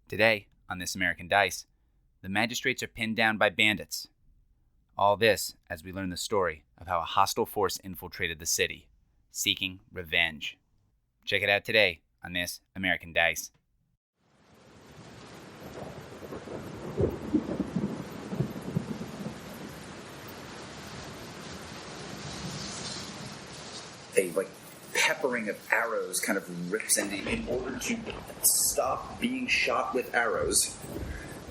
Today, on This American Dice, the magistrates are pinned down by bandits. All this as we learn the story of how a hostile force infiltrated the city, seeking revenge. Check it out today on This American Dice. A peppering of arrows kind of rips into you. In order to stop being shot with arrows,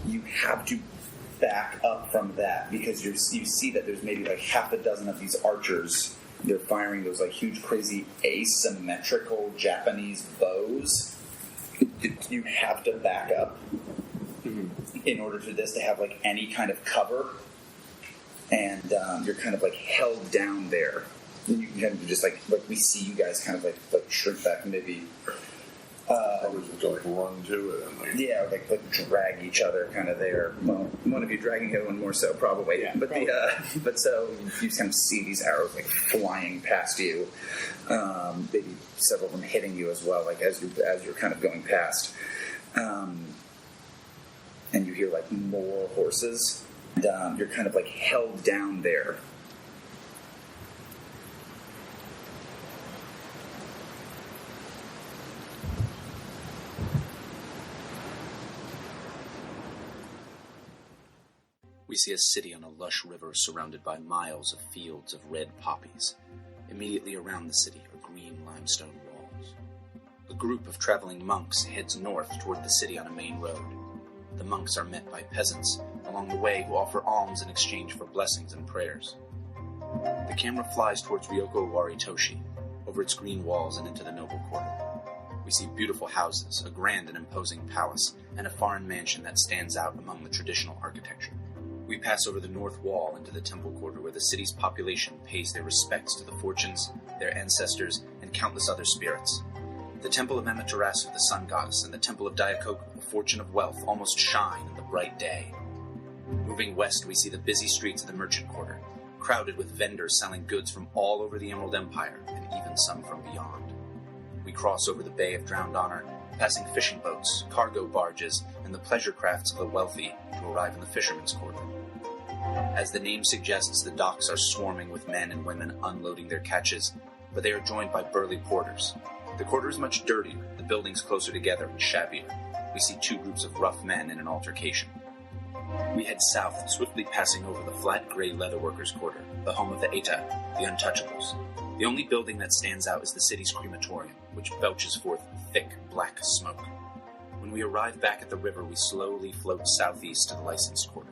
you have to back up from that because you see that there's maybe half a dozen of these archers. They're firing those huge, crazy, asymmetrical Japanese bows. You have to back up in order for this to have any kind of cover, and you're kind of held down there. And you can kind of just we see you guys kind of shrink back and maybe run to it and drag each other kind of there. Well, one of you dragging the other one more so probably. Yeah, but probably. But so you kind of see these arrows flying past you. Maybe several of them hitting you as well, as you're kind of going past. And you hear more horses. And you're kind of held down there. We see a city on a lush river surrounded by miles of fields of red poppies. Immediately around the city are green limestone walls. A group of traveling monks heads north toward the city on a main road. The monks are met by peasants along the way who offer alms in exchange for blessings and prayers. The camera flies towards Ryoko Owari Toshi, over its green walls and into the noble quarter. We see beautiful houses, a grand and imposing palace, and a foreign mansion that stands out among the traditional architecture. We pass over the north wall into the temple quarter where the city's population pays their respects to the fortunes, their ancestors, and countless other spirits. The temple of Amaterasu, the sun goddess, and the temple of Daikoku, the fortune of wealth, almost shine in the bright day. Moving west, we see the busy streets of the merchant quarter, crowded with vendors selling goods from all over the Emerald Empire, and even some from beyond. We cross over the Bay of Drowned Honor, passing fishing boats, cargo barges, and the pleasure crafts of the wealthy to arrive in the fishermen's quarter. As the name suggests, the docks are swarming with men and women unloading their catches, but they are joined by burly porters. The quarter is much dirtier, the buildings closer together and shabbier. We see two groups of rough men in an altercation. We head south, swiftly passing over the flat gray leatherworkers' quarter, the home of the Eta, the Untouchables. The only building that stands out is the city's crematorium, which belches forth thick, black smoke. When we arrive back at the river, we slowly float southeast to the licensed quarter.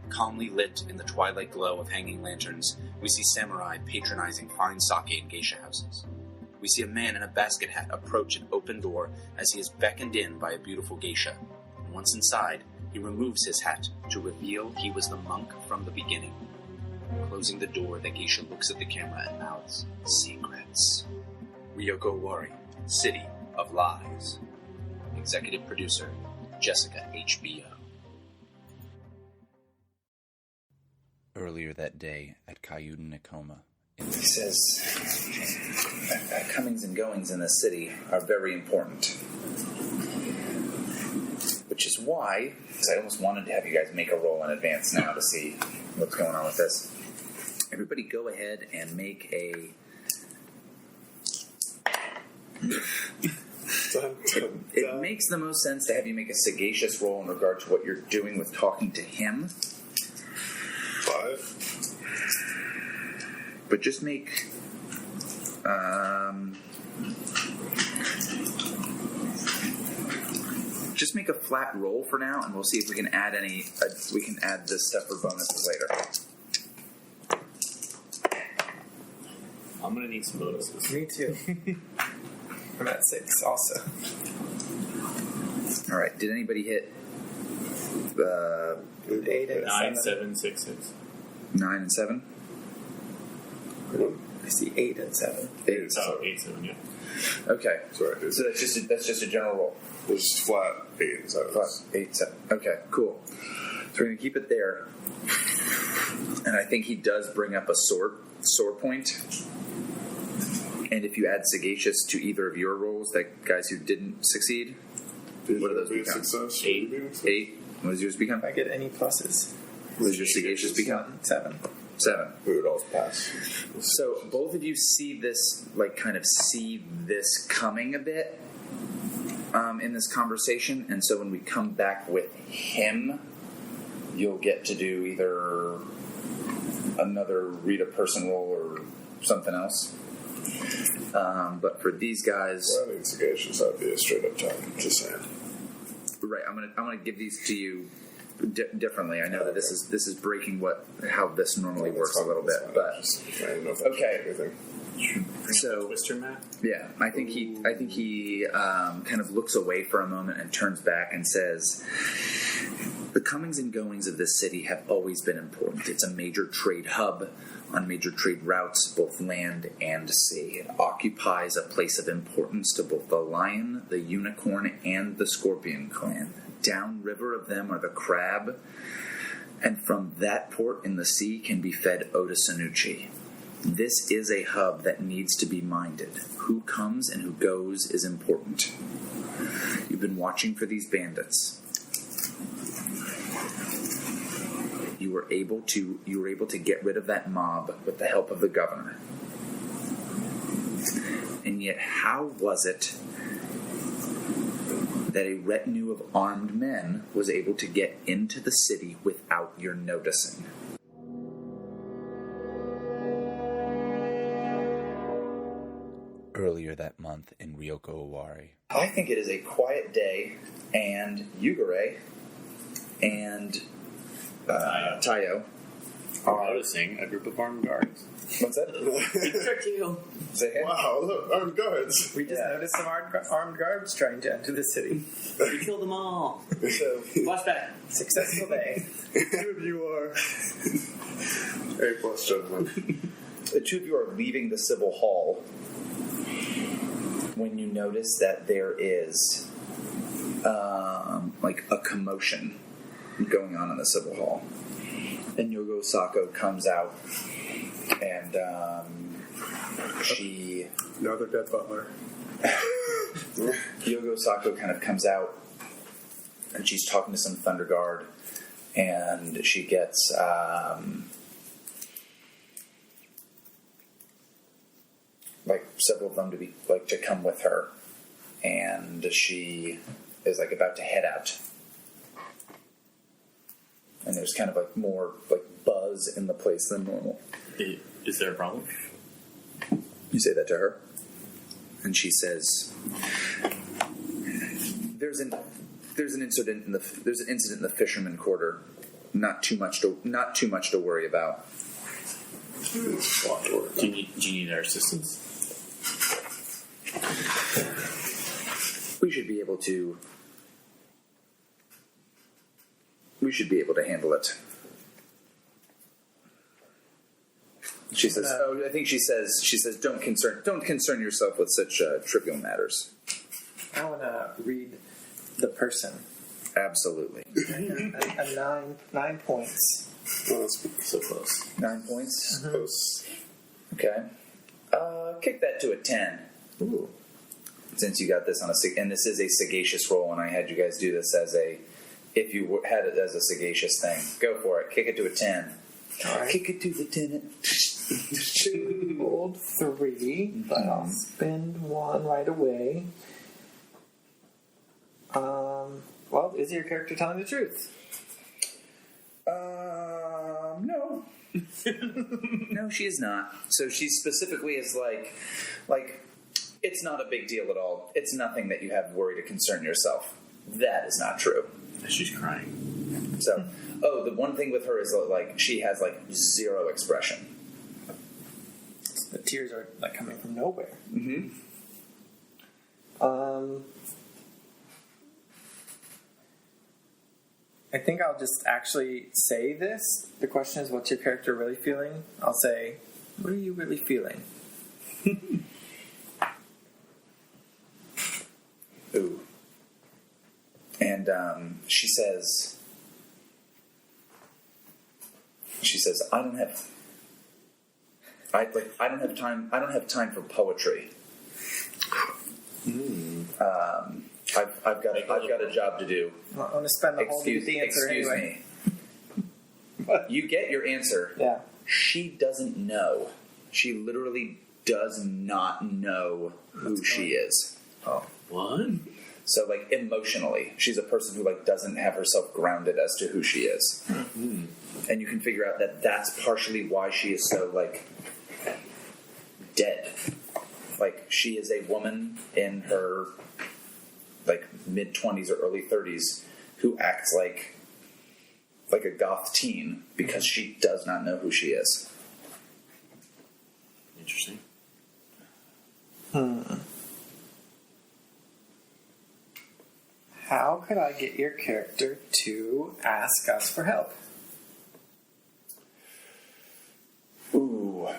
Calmly lit in the twilight glow of hanging lanterns, we see samurai patronizing fine sake and geisha houses. We see a man in a basket hat approach an open door as he is beckoned in by a beautiful geisha. And once inside, he removes his hat to reveal he was the monk from the beginning. Closing the door, the geisha looks at the camera and mouths, "Secrets." Ryoko Owari, City of Lies. Executive Producer, Jessica HBO. Earlier that day at Kayuden Nakoma. He says, comings and goings in the city are very important. Which is why, because I almost wanted to have you guys make a roll in advance now to see what's going on with this. Everybody go ahead and make a... It makes the most sense to have you make a sagacious roll in regard to what you're doing with talking to him. 5. But just make... just make a flat roll for now, and we'll see if we can add any... we can add this stuff for bonuses later. I'm going to need some bonuses. Me too. I'm at 6 also. All right. Did anybody hit 8 and 9, 7. 7, 6, 6. 9 and 7? I see 8 and 7. 8 and 7. Oh, 8, 7, yeah. Okay. Sorry. So that's just a general roll. It's just flat 8 and 7. Flat 8, 7. Okay, cool. So we're going to keep it there. And I think he does bring up a sore point. And if you add sagacious to either of your rolls, that guys who didn't succeed, What do those Be a become? success? 8. 8. What does yours become? If I get any pluses. What does your sagacious become? 7. 7. We would all pass. So both of you see this, like, kind of see this coming a bit in this conversation, and so when we come back with him, you'll get to do either another read a person roll or something else. But for these guys, Well, I think sagacious, that'd be a straight up 10. Just saying. right? I'm gonna give these to you differently. I know that this is breaking how this normally works a little bit, but I don't know if Okay. anything. so. Twister map? Yeah, I think he kind of looks away for a moment and turns back and says, "The comings and goings of this city have always been important. It's a major trade hub on major trade routes, both land and sea. It occupies a place of importance to both the lion, the unicorn, and the scorpion clan. Downriver of them are the crab, and from that port in the sea can be fed Oda Sanucci. This is a hub that needs to be minded. Who comes and who goes is important. You've been watching for these bandits. You were able to get rid of that mob with the help of the governor. And yet, how was it that a retinue of armed men was able to get into the city without your noticing?" Earlier that month in Ryoko Owari. I think it is a quiet day, and Yugure and Taiyo are... Noticing a group of armed guards. What's that? Trick you! Say again? Wow, look, armed guards. We just noticed some armed guards trying to enter the city. We killed them all. So, Flashback. Successful day. Two of you are. A plus gentlemen. the two of you are leaving the civil hall when you notice that there is like a commotion going on in the civil hall. And Yogo Sako comes out and she... Another dead butler. Yogo Sako kind of comes out and she's talking to some Thunder Guard and she gets like several of them to come with her, and she is like about to head out, and there's kind of like more like buzz in the place than normal. Is there a problem? You say that to her, and she says, "There's an incident in the fisherman quarter. Not too much to worry about." Do you need our assistance? We should be able to handle it. She says, I think she says, don't concern yourself with such trivial matters. I want to read the person. Absolutely. A 9 points. Oh, that's So close. 9 points. close. Okay. Kick that to a 10. Ooh. Since you got this and this is a sagacious roll, and I had you guys do this if you had it as a sagacious thing. Go for it. Kick it to a 10. All right. Kick it to the 10. Rolled 3, but I'll spend 1 right away. Well, is your character telling the truth? No. No, she is not. So she specifically is like, it's not a big deal at all. It's nothing that you have worry to concern yourself. That is not true. She's crying. So, the one thing with her is like she has like zero expression. The tears are like coming from nowhere. Mm-hmm. I think I'll just actually say this. The question is, what's your character really feeling? I'll say, what are you really feeling? Ooh. And she says, I don't have time for poetry. I've got a job to do. I'm going to spend the whole day with the answer anyway. Me. You get your answer. Yeah. She doesn't know. She literally does not know who she is. Oh. What? So, like, emotionally, she's a person who, like, doesn't have herself grounded as to who she is. Mm. And you can figure out that that's partially why she is so, like, dead. Like, she is a woman in her, like, mid-20s or early 30s who acts like a goth teen because she does not know who she is. Interesting. How could I get your character to ask us for help? Ooh.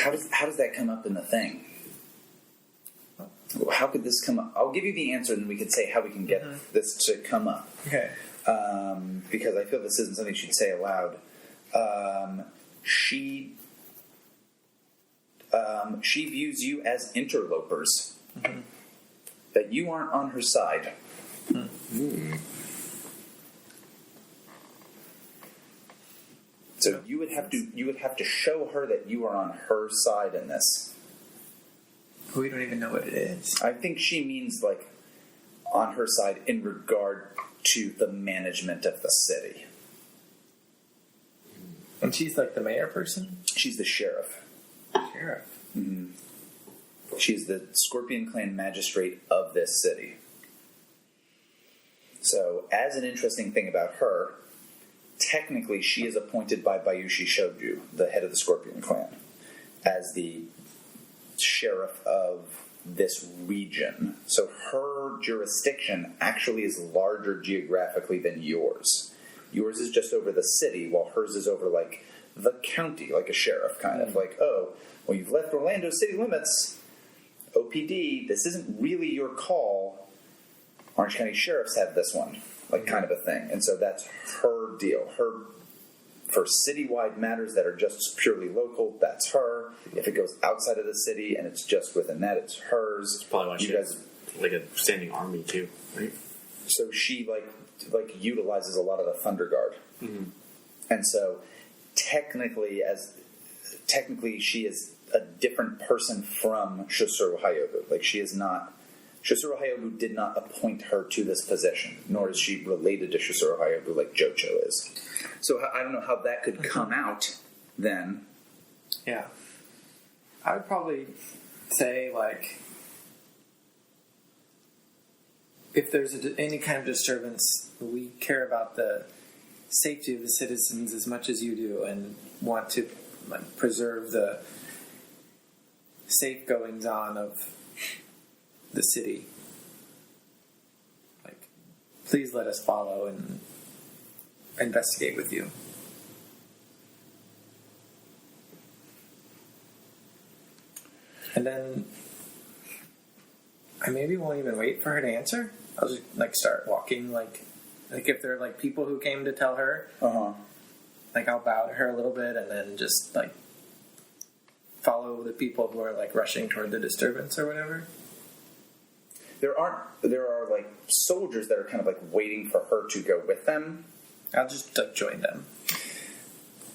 How does that come up in the thing? How could this come up? I'll give you the answer and then we can say how we can get this to come up. Okay. Because I feel this isn't something she'd say aloud. She views you as interlopers. Mm-hmm. That you aren't on her side. So you would have to show her that you are on her side in this. We don't even know what it is. I think she means like on her side in regard to the management of the city. And she's like the mayor person? She's the sheriff. Sheriff. Mm-hmm. She's the Scorpion Clan magistrate of this city. So, as an interesting thing about her, technically she is appointed by Bayushi Shoju, the head of the Scorpion Clan, as the sheriff of this region. So her jurisdiction actually is larger geographically than yours. Yours is just over the city, while hers is over, like, the county, like a sheriff, kind of. Like, oh, well, you've left Orlando city limits. OPD, this isn't really your call. Orange County sheriffs have this one, like, kind of a thing. And so that's her deal. For citywide matters that are just purely local, that's her. If it goes outside of the city and it's just within that, it's hers. That's probably why she has like a standing army too, right? So she like utilizes a lot of the Thunder Guard, and so technically she is a different person from Shosuro Hayobu. Like, she is not. Shosuro Hayobu did not appoint her to this position, nor is she related to Shosuro Hayobu like Jocho is. So I don't know how that could come out then. Yeah. I would probably say, like, if there's any kind of disturbance, we care about the safety of the citizens as much as you do and want to, like, preserve the safe goings on of the city. Like, please let us follow and investigate with you. And then I maybe won't even wait for her to answer. I'll just, like, start walking, like if they're, like, people who came to tell her, like, I'll bow to her a little bit and then just, like, follow the people who are, like, rushing toward the disturbance or whatever. There are like soldiers that are kind of like waiting for her to go with them. I'll just, like, join them.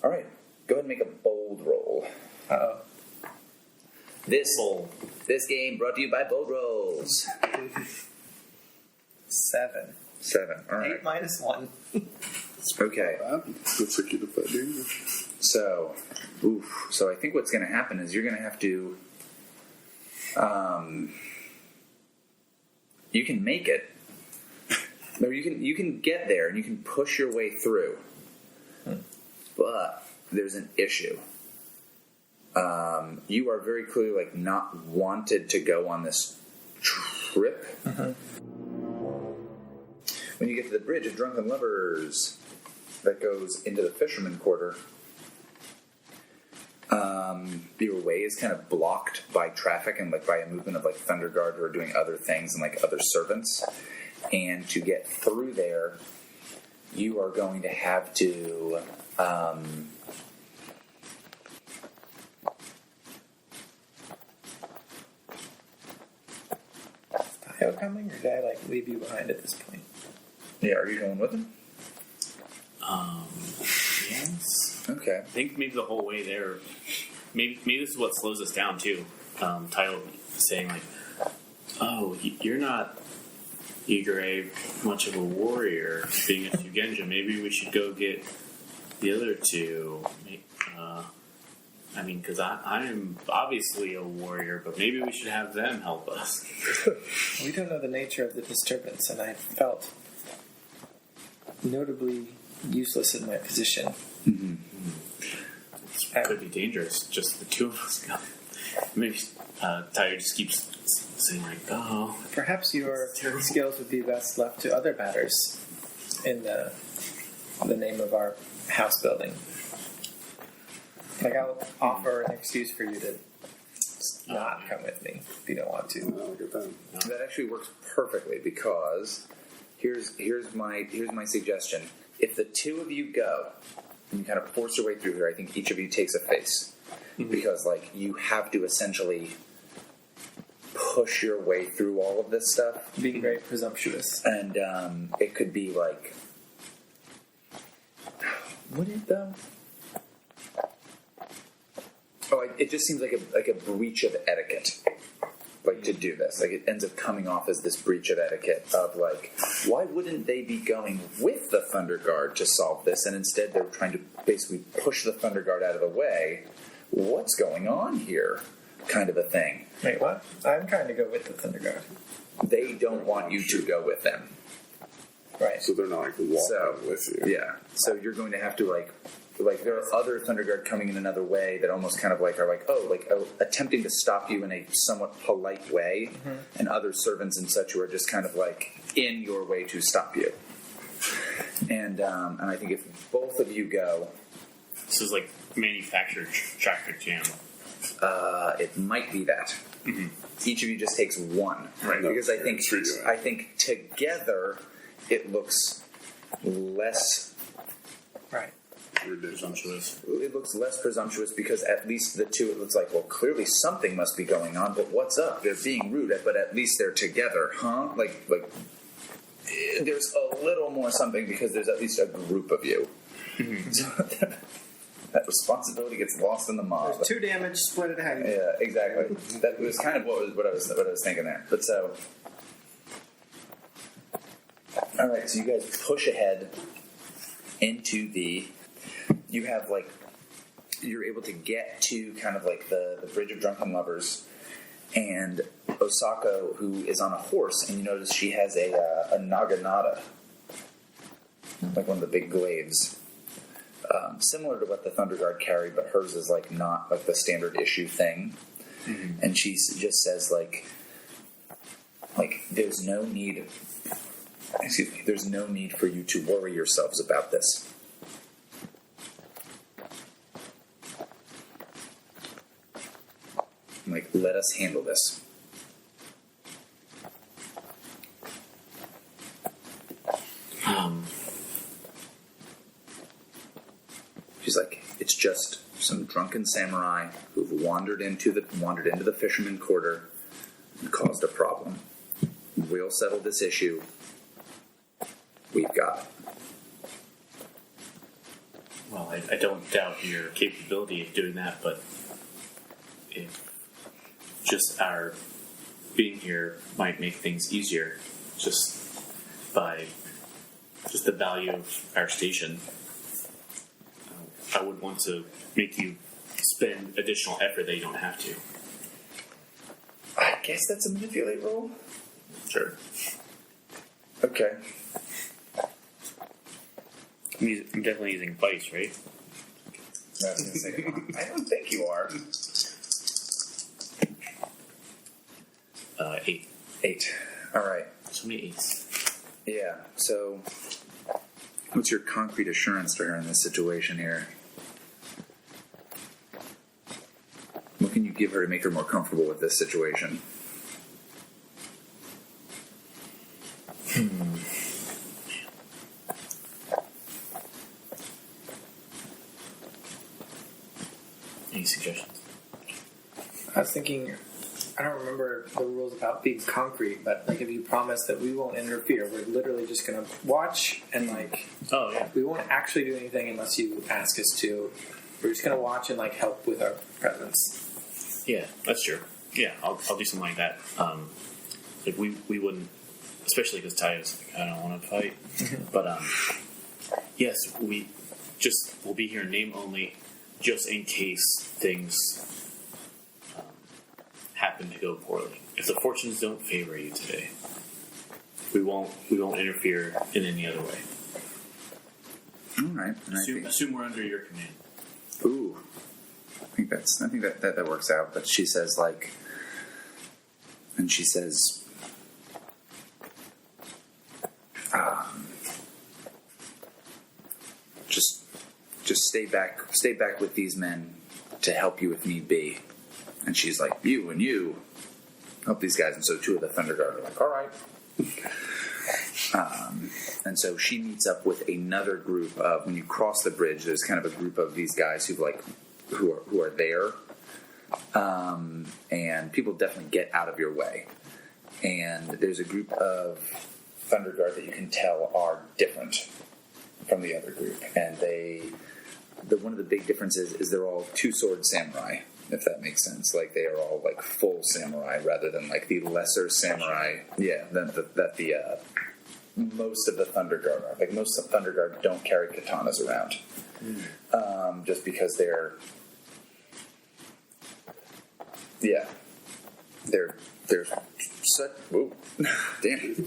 All right, go ahead and make a bold roll. Uh-oh. This game brought to you by Bold Rolls. 7. 7. All right. 8 minus 1. Okay. That's a key to fighting. So I think what's going to happen is you're going to have to. You can make it. No, you can get there and you can push your way through. But there's an issue. You are very clearly, like, not wanted to go on this trip. When you get to the bridge of Drunken Lovers that goes into the fisherman quarter, your way is kind of blocked by traffic and, like, by a movement of, like, Thunder Guard who are doing other things and, like, other servants. And to get through there, you are going to have to Taiyo coming, or did I like leave you behind at this point? Yeah, are you going with him? Yes. Okay. I think maybe the whole way there. Maybe this is what slows us down too. Taiyo saying like, "Oh, you're not Igure much of a warrior, being a Shugenja. Maybe we should go get the other two." I mean, because I'm obviously a warrior, but maybe we should have them help us. We don't know the nature of the disturbance, and I felt notably useless in my position. It could be dangerous. Just the two of us go. Maybe Taiyo just keeps saying like, "Oh, Perhaps your skills would be best left to other matters in the name of our house building. Like, I'll offer an excuse for you to not come with me if you don't want to. Look at that. That actually works perfectly because here's my suggestion. If the two of you go and you kind of force your way through here, I think each of you takes a face because like you have to essentially push your way through all of this stuff, Being very presumptuous. and it could be like, would it though? Oh, it just seems like a breach of etiquette. Like, to do this. Like, it ends up coming off as this breach of etiquette of, like, why wouldn't they be going with the Thunder Guard to solve this, and instead they're trying to basically push the Thunder Guard out of the way? What's going on here? Kind of a thing. Wait, what? I'm trying to go with the Thunder Guard. They don't want you to go with them. Right. So they're not like walking with you. Yeah. So you're going to have to, like there are other Thunder Guard coming in another way that almost kind of like are like, attempting to stop you in a somewhat polite way, and other servants and such who are just kind of like in your way to stop you. And I think if both of you go, this is like manufactured traffic jam." it might be that. Each of you just takes one, Right. Because I think It's ridiculous. I think together it looks less. Right. Presumptuous. It looks less presumptuous because at least the two, it looks like, well, clearly something must be going on, but what's up? They're being rude, but at least they're together, huh? Like there's a little more something because there's at least a group of you. So that responsibility gets lost in the mob. There's 2 damage, split it how you Yeah, exactly. That was kind of what I was thinking there. But so, all right. So you guys push ahead into the. You have like, you're able to get to kind of like the Bridge of Drunken Lovers, and Osako, who is on a horse, and you notice she has a naginata, like one of the big glaives. Similar to what the Thunder Guard carry, but hers is like not like the standard issue thing. And she just says like there's no need. Excuse me. There's no need for you to worry yourselves about this. Like, let us handle this. She's like, it's just some drunken samurai who've wandered into the fisherman quarter and caused a problem. We'll settle this issue. We've got it. Well, I don't doubt your capability of doing that, but if just our being here might make things easier, just by just the value of our station, I would want to make you spend additional effort that you don't have to. I guess that's a manipulate roll. Sure. Okay. I'm definitely using vice, right? I was gonna say, I don't think you are. 8. 8. All right. So many 8s. Yeah. So, what's your concrete assurance to her in this situation here? What can you give her to make her more comfortable with this situation? I was thinking I don't remember the rules about being concrete, but like if you promise that we won't interfere, we're literally just gonna watch and like. Oh yeah. We won't actually do anything unless you ask us to. We're just gonna watch and like help with our presence. Yeah, that's true. Yeah, I'll do something like that. Like we wouldn't, especially because Taiyo's like, I don't want to fight. But yes, we'll be here name only, just in case things happen to go poorly. If the fortunes don't favor you today, we won't interfere in any other way. All right. Assume we're under your command. Ooh. I think that works out. But she says just stay back with these men to help you if need be. And she's like, you and you help these guys. And so two of the Thunder Guard are like, all right. And so she meets up with another group of, when you cross the bridge, there's kind of a group of these guys who are there. And people definitely get out of your way. And there's a group of Thunder Guard that you can tell are different from the other group. And one of the big differences is they're all two-sword samurai, if that makes sense. Like, they are all, like, full samurai rather than, like, the lesser samurai. Yeah, that most of the Thunder Guard are. Like, most of the Thunder Guard don't carry katanas around. Just because they're such... Whoa. Damn.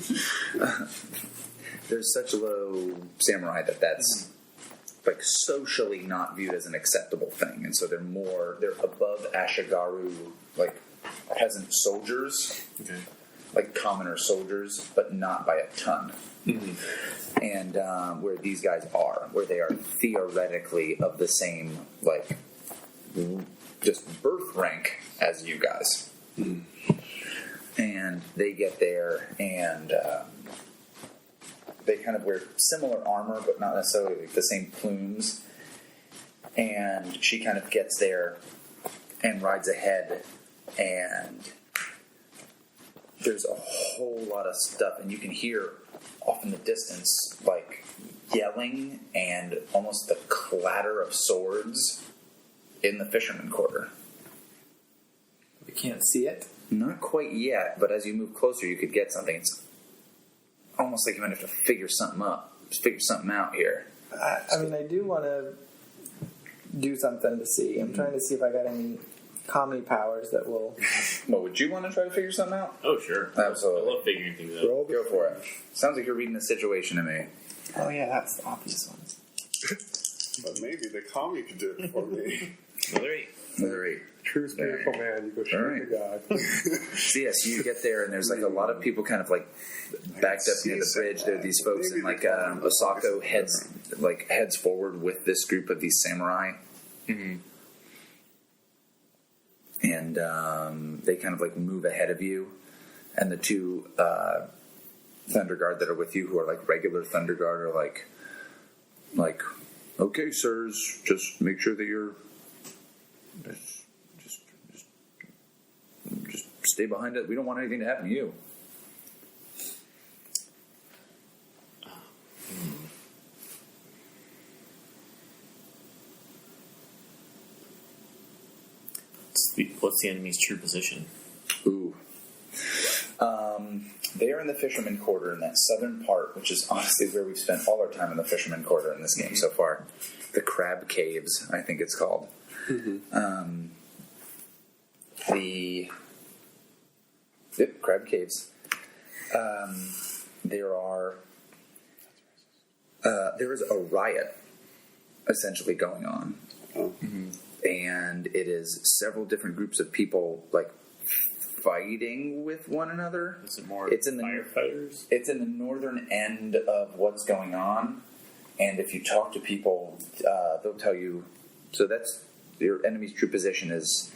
There's such low samurai that's like socially not viewed as an acceptable thing, and so they're above Ashigaru, like peasant soldiers, like commoner soldiers, but not by a ton. And where these guys are, where they are theoretically of the same, like, just birth rank as you guys. And they get there, and they kind of wear similar armor, but not necessarily like the same plumes. And she kind of gets there and rides ahead, and there's a whole lot of stuff, and you can hear off in the distance, like, yelling and almost the clatter of swords in the fisherman quarter. We can't see it? Not quite yet, but as you move closer, you could get something. It's almost like you might have to figure something out here. I mean, I do want to do something to see. I'm trying to see if I got any comedy powers that will... Well, would you want to try to figure something out? Oh, sure. Absolutely. I love figuring things out. Go for it. Sounds like you're reading the situation to me. Oh, yeah, that's the obvious one. But maybe the comic could do it for me. Another 8. True spiritual man, you go straight to God. So yes, you get there, and there's like a lot of people kind of like backed up near the bridge. There are these folks, and like Osako heads forward with this group of these samurai. And they kind of like move ahead of you, and the two Thunder Guard that are with you, who are like regular Thunder Guard, are like, okay, sirs, just make sure that you're just stay behind it. We don't want anything to happen to you. What's the enemy's true position? Ooh. They are in the Fisherman Quarter in that southern part, which is honestly where we've spent all our time in the Fisherman Quarter in this game so far. The Crab Caves, I think it's called. Crab Caves. There is a riot essentially going on. And it is several different groups of people like fighting with one another. Is it more firefighters? It's in the northern end of what's going on, and if you talk to people, they'll tell you. So that's your enemy's true position is.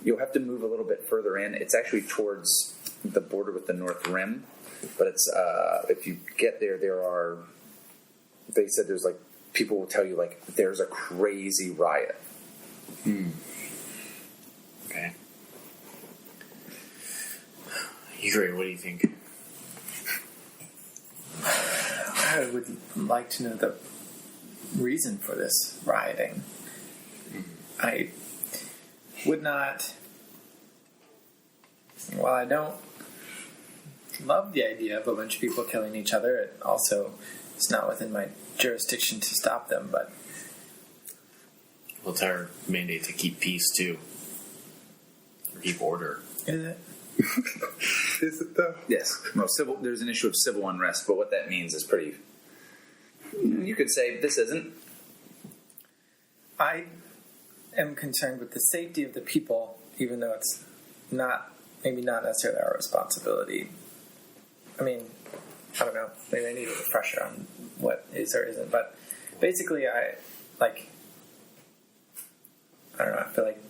You'll have to move a little bit further in. It's actually towards the border with the North Rim, but it's if you get there, they said there's like people will tell you like there's a crazy riot. Okay. Yuri, what do you think? I would like to know the reason for this rioting. I would not. While I don't love the idea of a bunch of people killing each other, it also is not within my jurisdiction to stop them, but. Well, it's our mandate to keep peace, too. Or keep order. Is it? Is it though? Yes. Well, there's an issue of civil unrest, but what that means is pretty. You could say this isn't. I am concerned with the safety of the people, even though it's maybe not necessarily our responsibility. I mean, I don't know. Maybe I need a refresher on what is or isn't. But basically, I don't know. I feel like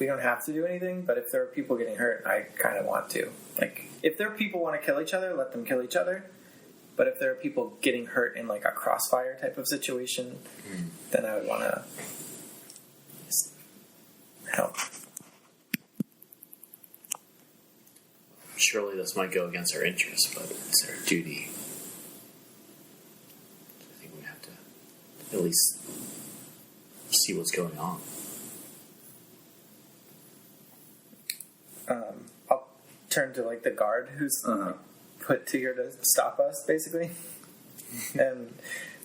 we don't have to do anything, but if there are people getting hurt, I kind of want to. Like, if there are people who want to kill each other, let them kill each other. But if there are people getting hurt in like a crossfire type of situation, then I would want to help. Surely this might go against our interests, but it's our duty. I think we have to at least see what's going on. I'll turn to like the guard who's put to here to stop us, basically, and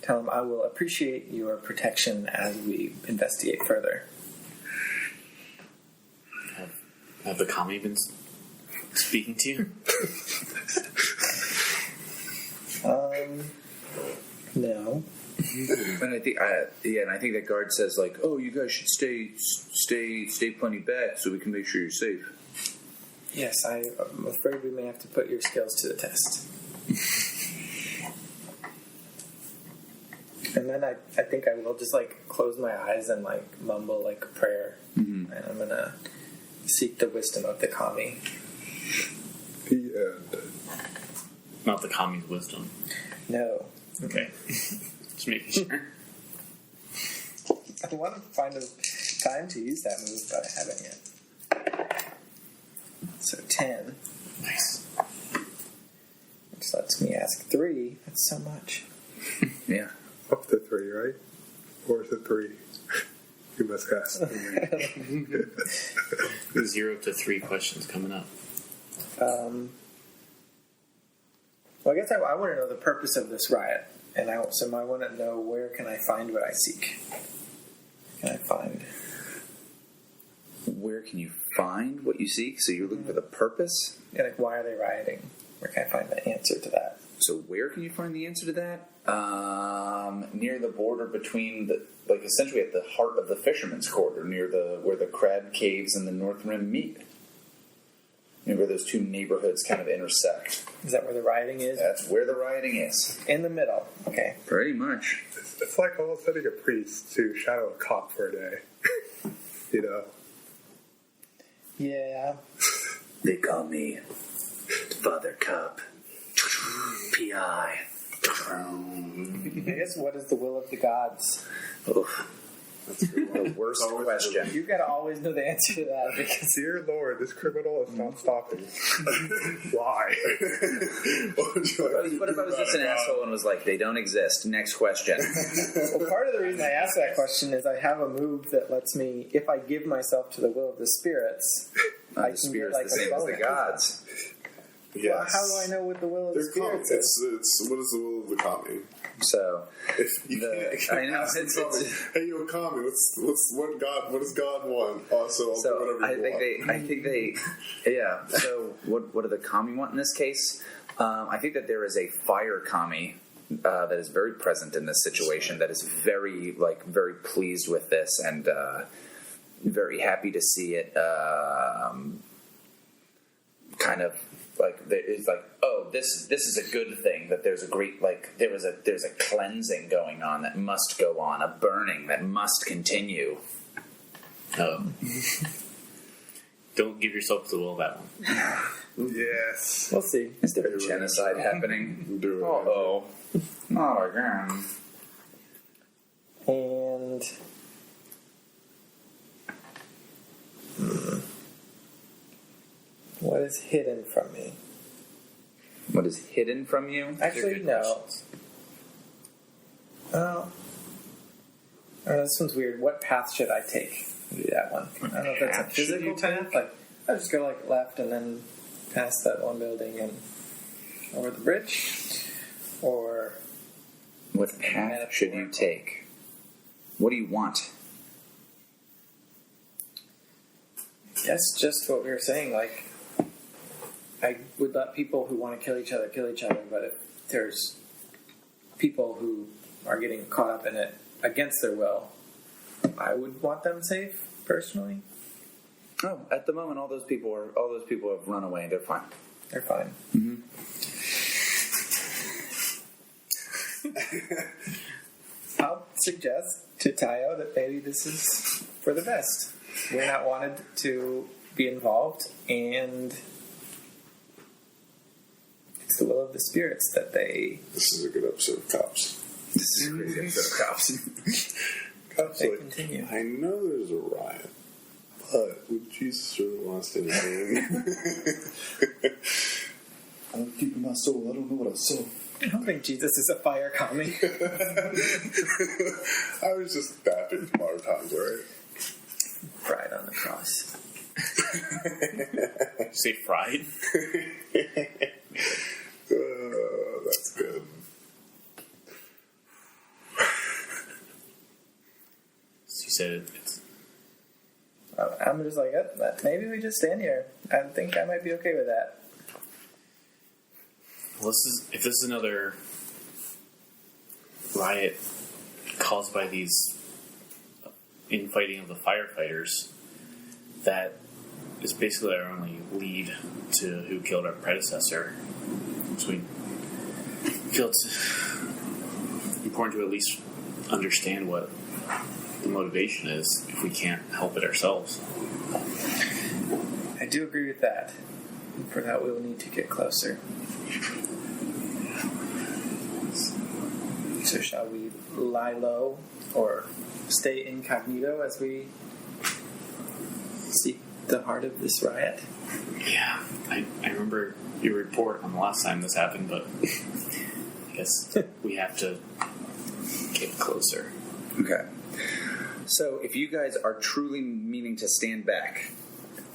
tell him I will appreciate your protection as we investigate further. Have the kami been speaking to you? No. And I think, and I think that guard says like, "Oh, you guys should stay plenty back so we can make sure you're safe." Yes, I'm afraid we may have to put your skills to the test. And then I think I will just like close my eyes and like mumble like a prayer, and I'm gonna seek the wisdom of the kami. The Not the kami's wisdom. No. Okay. Just making sure. I want to find a time to use that move, but I haven't yet. So 10. Nice. Which lets me ask 3. That's so much. Yeah. Up to 3, right? Or is it 3? You must ask. 0 to 3 questions coming up. Well, I guess I want to know the purpose of this riot, and I want to know where can I find what I seek. Where can you find what you seek? So you're looking for the purpose? Yeah, like why are they rioting? Where can I find the answer to that? So where can you find the answer to that? Near the border between essentially at the heart of the Fisherman's Quarter, near where the Crab Caves and the North Rim meet. Where those two neighborhoods kind of intersect. Is that where the rioting is? That's where the rioting is. In the middle. Okay. Pretty much. It's like almost sending a priest to shadow a cop for a day. You know? Yeah. They call me Father Cop. P.I. I guess what is the will of the gods? Oof. That's the worst question. You've got to always know the answer to that because Dear Lord, this criminal is not stopping. Why? What if I was just an asshole and was like, they don't exist? Next question. well, part of the reason I asked that question is I have a move that lets me, if I give myself to the will of the spirits, I The can spirits get like the same a as the bonus. gods. Yes. Well, how do I know what the will of the spirits is? It's what is the will of the kami? So, If you can't I know, ask the it's- kami, hey, yo, kami, what does God want? Also, I'll do so whatever I you want. think they, yeah. So what do the kami want in this case? I think that there is a fire kami that is very present in this situation. That is very pleased with this and very happy to see it. Kind of like it's like, oh, this is a good thing, that there's a great there's a cleansing going on that must go on, a burning that must continue. Don't give yourself to the will of that one. Yes. We'll see. Is there a genocide happening? Do it. Uh-oh. Not again. And what is hidden from me? What is hidden from you? Actually, no. This one's weird. What path should I take? Do that one. I don't know if that's a physical path. Like, I'll just go like left and then past that one building and over the bridge, or what path should you take? What do you want? Yes, just what we were saying. Like, I would let people who want to kill each other, but if there's people who are getting caught up in it against their will, I would want them safe, personally. Oh, at the moment, all those people have run away. They're fine. They're fine. Mm-hmm. I'll suggest to Taiyo that maybe this is for the best. We're not wanted to be involved, and it's the will of the spirits that they... This is a good episode of Cops. This is a crazy episode of Cops. Cops they like, continue. I know there's a riot, but would Jesus really want us to intervene? I'm keeping my soul. I don't know what I saw. I don't think Jesus is a fire commie. I was just dapping from our times, right? Fried on the cross. Say fried? That's good. So you said it's... I'm just like, maybe we just stand here. I think I might be okay with that. Well, if this is another riot caused by these infighting of the firefighters, that is basically our only lead to who killed our predecessor. So we feel it's important to at least understand what the motivation is if we can't help it ourselves. I do agree with that. And for that, we will need to get closer. So shall we lie low or stay incognito as we seek the heart of this riot? Yeah, I remember your report on the last time this happened, but I guess we have to get closer. Okay. So if you guys are truly meaning to stand back,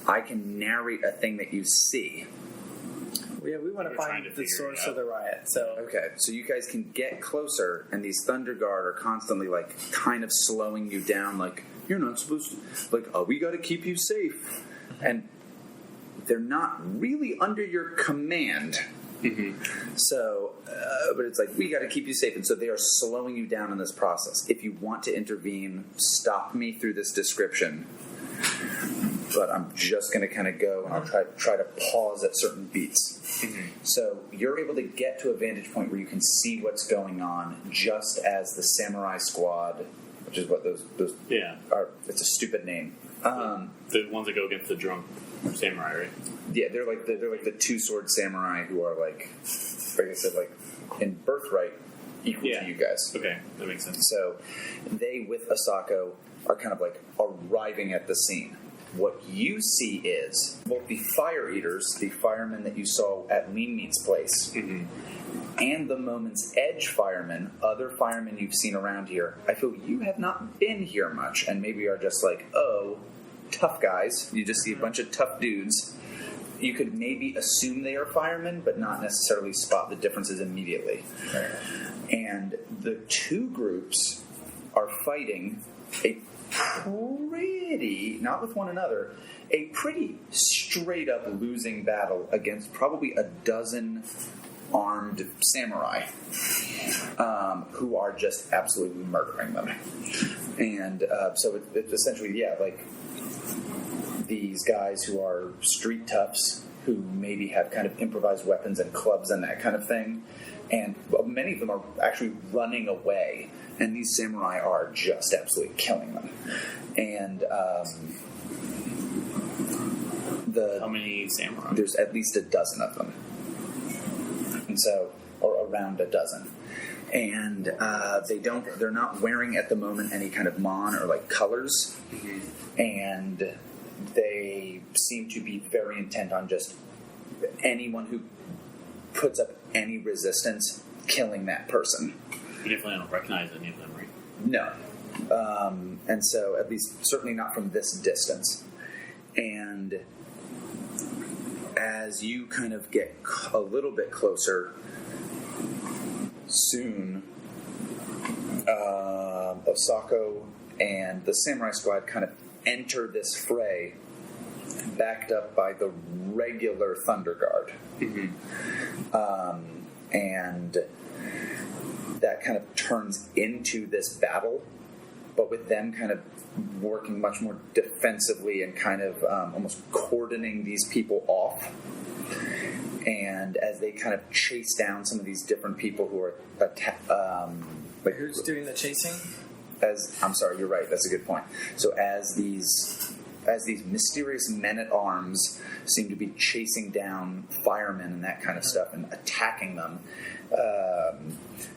I can narrate a thing that you see. Yeah, we want to find the source of the riot. So Okay, so you guys can get closer, and these Thunder Guard are constantly, like, kind of slowing you down, like, you're not supposed to, like, oh, we got to keep you safe. And they're not really under your command. Mm-hmm. So, but it's like, we got to keep you safe. And so they are slowing you down in this process. If you want to intervene, stop me through this description. But I'm just going to kind of go, and I'll try to pause at certain beats. Mm-hmm. So you're able to get to a vantage point where you can see what's going on, just as the Samurai Squad, which is what those are. It's a stupid name. The ones that go against the drunk samurai, right? Yeah, they're like the two-sword samurai who are like I said, like in birthright equal to you guys. Okay, that makes sense. So they, with Asako, are kind of like arriving at the scene. What you see is both the fire eaters, the firemen that you saw at Lean Meat's place, and the Moment's Edge firemen, other firemen you've seen around here. I feel you have not been here much, and maybe are just like, oh, tough guys. You just see a bunch of tough dudes. You could maybe assume they are firemen, but not necessarily spot the differences immediately. And the two groups are fighting a pretty, not with one another, a pretty straight up losing battle against probably a dozen armed samurai who are just absolutely murdering them. And so it's essentially, like these guys who are street toughs who maybe have kind of improvised weapons and clubs and that kind of thing. And many of them are actually running away. And these samurai are just absolutely killing them. And how many samurai? There's at least a dozen of them. And so, or around a dozen. And they're not wearing at the moment any kind of mon or like colors. Mm-hmm. And they seem to be very intent on just anyone who puts up any resistance, killing that person. You definitely don't recognize any of them, right? No. And so, at least, certainly not from this distance. And as you kind of get a little bit closer, soon, Osako and the Samurai Squad kind of enter this fray, backed up by the regular Thunder Guard. And that kind of turns into this battle, but with them kind of working much more defensively and kind of almost cordoning these people off. And as they kind of chase down some of these different people who are Who's doing the chasing? I'm sorry, you're right. That's a good point. So as these mysterious men-at-arms seem to be chasing down firemen and that kind of stuff and attacking them,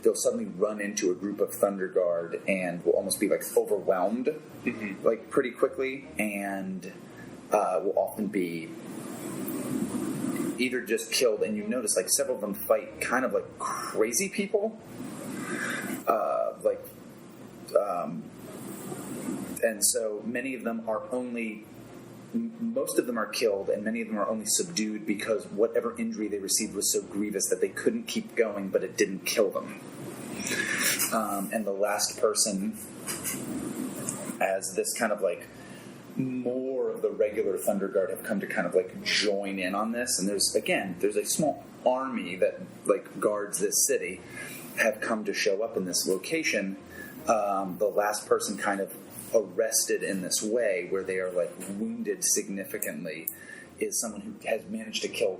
they'll suddenly run into a group of Thunder Guard and will almost be like overwhelmed, like pretty quickly, and will often be either just killed. And you notice like several of them fight kind of like crazy people, and so many of them are most of them are killed, and many of them are only subdued because whatever injury they received was so grievous that they couldn't keep going, but it didn't kill them. And the last person, as this kind of like more of the regular Thunder Guard have come to kind of like join in on this, and there's a small army that like guards this city, have come to show up in this location. The last person kind of arrested in this way, where they are like wounded significantly, is someone who has managed to kill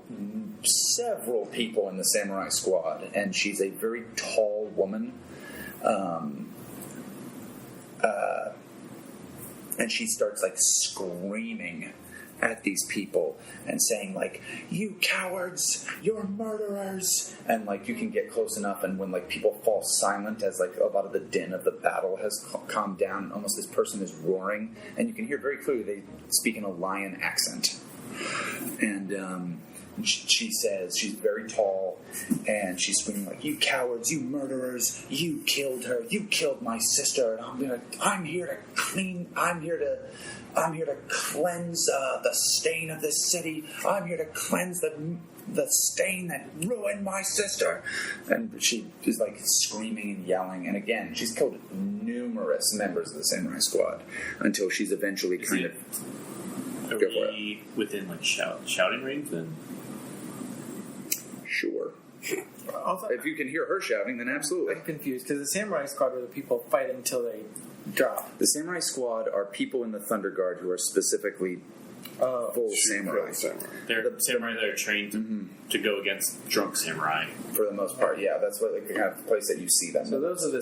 several people in the Samurai Squad, and she's a very tall woman, and she starts like screaming at these people and saying like, "You cowards, you're murderers," and like you can get close enough, and when like people fall silent as like a lot of the din of the battle has calmed down, almost this person is roaring, and you can hear very clearly they speak in a lion accent. And she says, she's very tall, and she's screaming like, "You cowards, you murderers, you killed her, you killed my sister, and I'm here to cleanse the stain of this city. I'm here to cleanse the stain that ruined my sister." And she is like screaming and yelling, and again, she's killed numerous members of the Samurai Squad until she's eventually Are we within like shouting range then? Sure. Also, If you can hear her shouting, then absolutely. I'm confused because the Samurai Squad were the people fighting until they drop. The Samurai Squad are people in the Thunder Guard who are specifically full samurai. They're samurai that are trained to go against drunk samurai. For the most part, yeah. That's what like the kind of place that you see them. So those are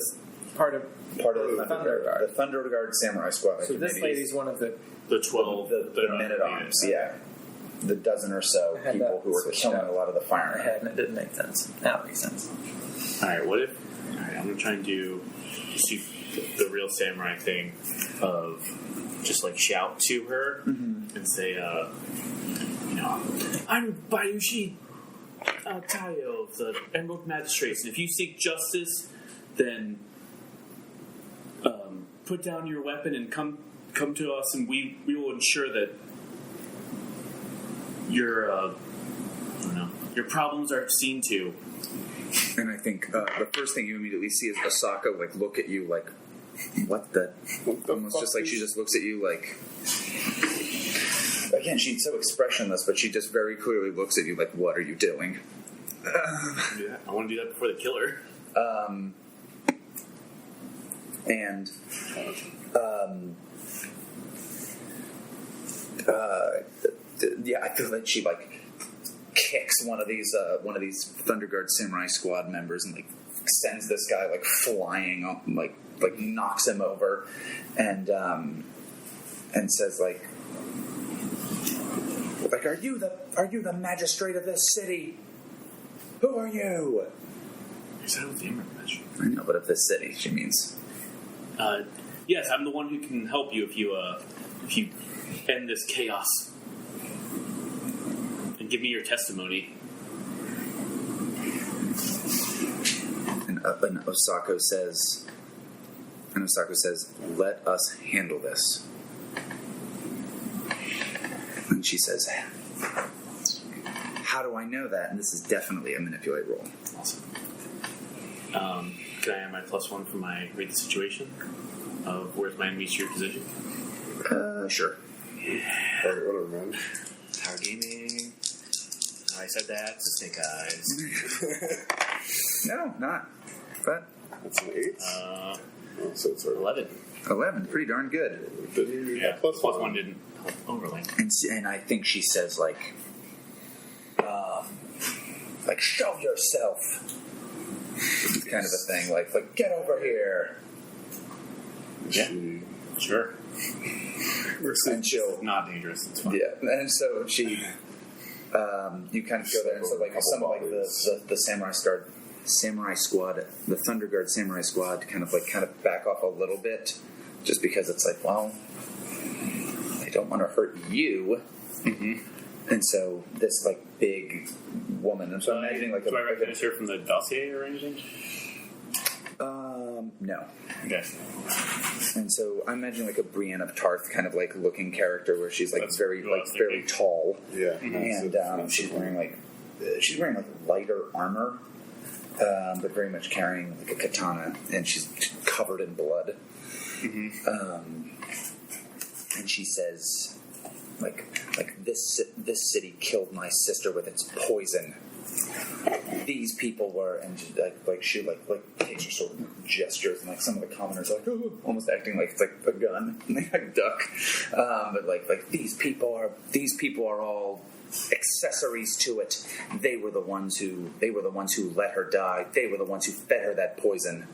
part of the Thunder Guard. The Thunder Guard Samurai Squad. So this lady's one of the 12 the men-at-arms, yeah. The dozen or so people who are killing a lot of the firemen. And it didn't make sense. Now it makes sense. Alright, I'm going to try and do the real samurai thing of just like shout to her and say, "I'm Bayushi Taiyo of the Emerald Magistrates, and if you seek justice, then put down your weapon and come to us, and we will ensure that your problems are seen to." And I think the first thing you immediately see is Asako like look at you like, what the almost just like she just looks at you like, again, she's so expressionless, but she just very clearly looks at you like, what are you doing? I want to do that before they kill her. Yeah, I feel like she like kicks one of these Thunder Guard Samurai Squad members and like sends this guy like flying up, like knocks him over, and says like, "Are you the magistrate of this city? Who are you?" Is that with the Emerald Magistrate? I know, but of this city, she means. Yes, I'm the one who can help you if you end this chaos and give me your testimony. Osako says, "Let us handle this." And she says, "How do I know that?" And this is definitely a manipulate roll. Awesome. Can I have my +1 for my read the situation of where's my enemy your position? Sure. Alright, whatever, man. Power gaming. I said that. It's Snake Eyes. No, not. But That's an 8. Uh, Oh, so it's 11. 11, pretty darn good. Yeah, plus plus one. one didn't help overlay. And I think she says like, show yourself. Kind of a thing, like get over here. Yeah. Sure. And she'll, Not dangerous. It's fine. yeah. And so she, you kind of go there, and so like some of like the samurai squad, the Thunder Guard samurai squad, kind of back off a little bit, just because it's like, well, I don't want to hurt you. Mm-hmm. And so this like big woman, and so I'm imagining like do I recognize her from the dossier or anything? No. Okay. And so I imagine like a Brienne of Tarth kind of like looking character where she's like That's very what I was fairly thinking. tall, Yeah. and she's wearing like lighter armor, but very much carrying like a katana, and she's covered in blood. Mm-hmm. And she says, like this city killed my sister with its poison. These people were, and she, she takes her sword and gestures, and like some of the commoners are like, "Ooh," almost acting like it's like a gun, and they like duck. But like these people are all accessories to it. They were the ones who let her die. They were the ones who fed her that poison.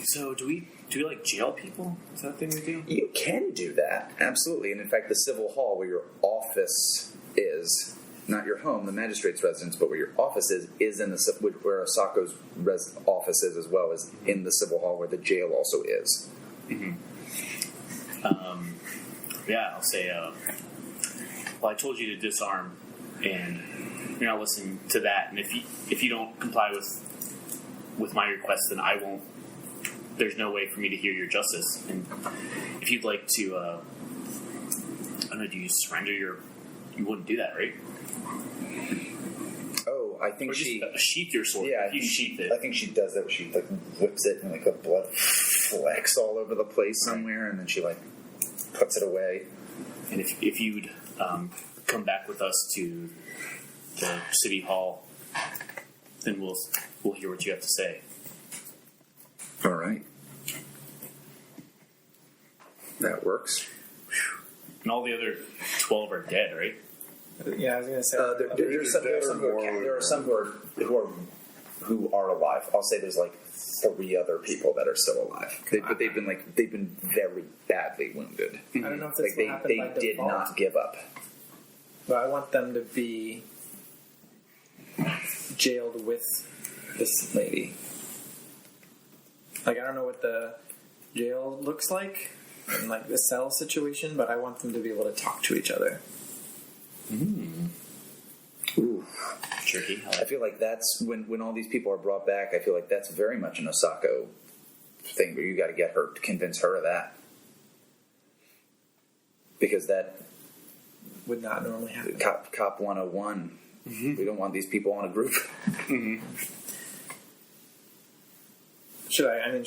So do we like jail people? Is that a thing we do? You can do that, absolutely. And in fact, the civil hall where your office is, not your home, the magistrate's residence, but where your office is in the where Osako's office is, as well as in the civil hall where the jail also is. Mm-hmm. Yeah, I'll say. Well, I told you to disarm, and you're not listening to that. And if you don't comply with my request, then I won't. There's no way for me to hear your justice. And if you'd like to, I don't know, do you surrender your? You wouldn't do that, right? Oh, I think Or just she. sheath your sword. Yeah, you sheath it. I think she does that. She like whips it, and like the blood flecks all over the place somewhere, and then she like puts it away. And if you'd come back with us to the city hall, then we'll hear what you have to say. All right, that works. And all the other 12 are dead, right? Yeah, I was gonna say. There are some who are alive. I'll say there's like 3 other people that are still alive, but they've been very badly wounded. I don't know if that's Like what happened by they did default, not give up. but I want them to be jailed with this lady. Like, I don't know what the jail looks like in like the cell situation, but I want them to be able to talk to each other. Ooh. Tricky. I feel like that's when all these people are brought back. I feel like that's very much an Osako thing, where you got to convince her of that, because that Would not normally happen. cop 101. We don't want these people on a group. Should I do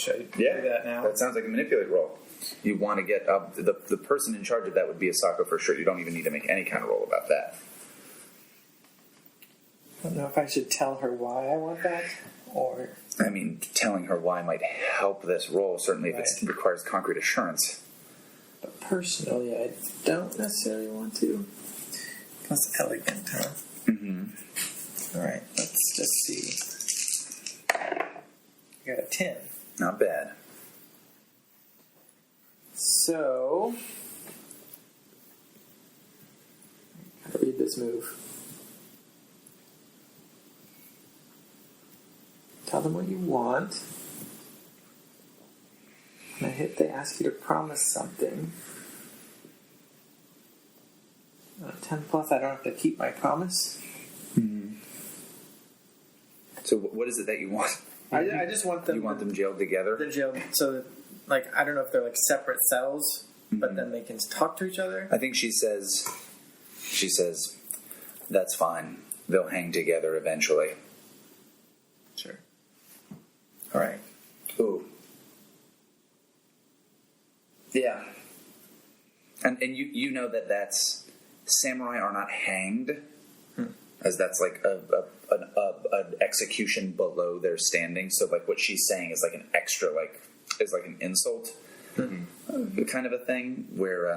that now? That sounds like a manipulate roll. You want to get the person in charge of that would be Osako for sure. You don't even need to make any kind of roll about that. I don't know if I should tell her why I want that, or I mean, telling her why might help this roll, certainly if it requires concrete assurance. but personally, I don't necessarily want to. That's elegant, huh? Mm-hmm. All right, let's just see. I got a 10. Not bad. So, how to read this move? Tell them what you want. When I hit, they ask you to promise something. 10 plus, I don't have to keep my promise. So what is it that you want? I just want them. You want them jailed together? The jail. So, like, I don't know if they're like separate cells, but then they can talk to each other. I think she says, that's fine. They'll hang together eventually. Sure. All right. Ooh. Yeah. And you know that's samurai are not hanged, as that's like an execution below their standing. So like what she's saying is like an extra is like an insult, kind of a thing where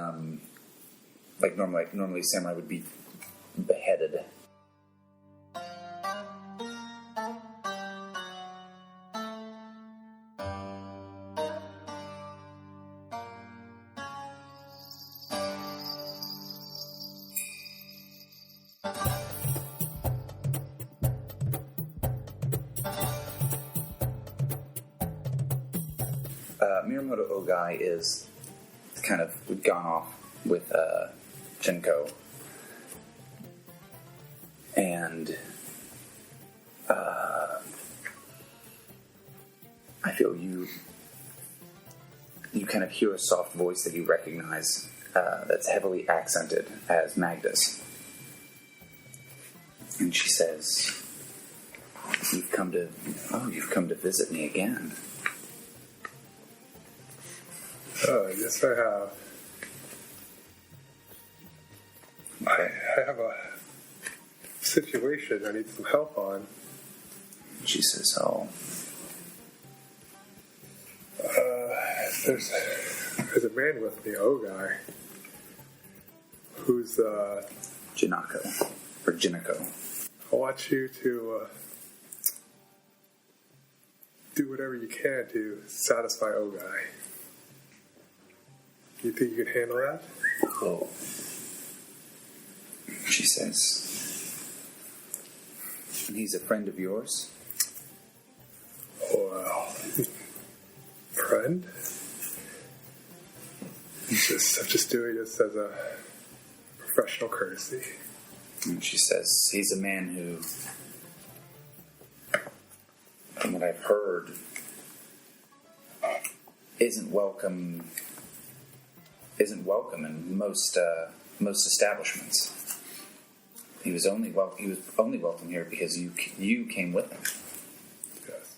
normally samurai would be beheaded. Miyamoto Ogai is kind of gone off with Jinko, and I feel you kind of hear a soft voice that you recognize that's heavily accented as Magda's, and she says, "You've come to visit me again." Oh, yes, I have. I have a situation I need some help on. She says, "Oh, there's a man with me, Ogai, who's Jinako or Jinako." I want you to do whatever you can to satisfy Ogai. You think you can handle that? Oh. She says, "And he's a friend of yours?" Well, friend? I'm just doing this as a professional courtesy. And she says, "He's a man who, from what I've heard, isn't welcome in most establishments. He was only welcome here because you came with him." Yes.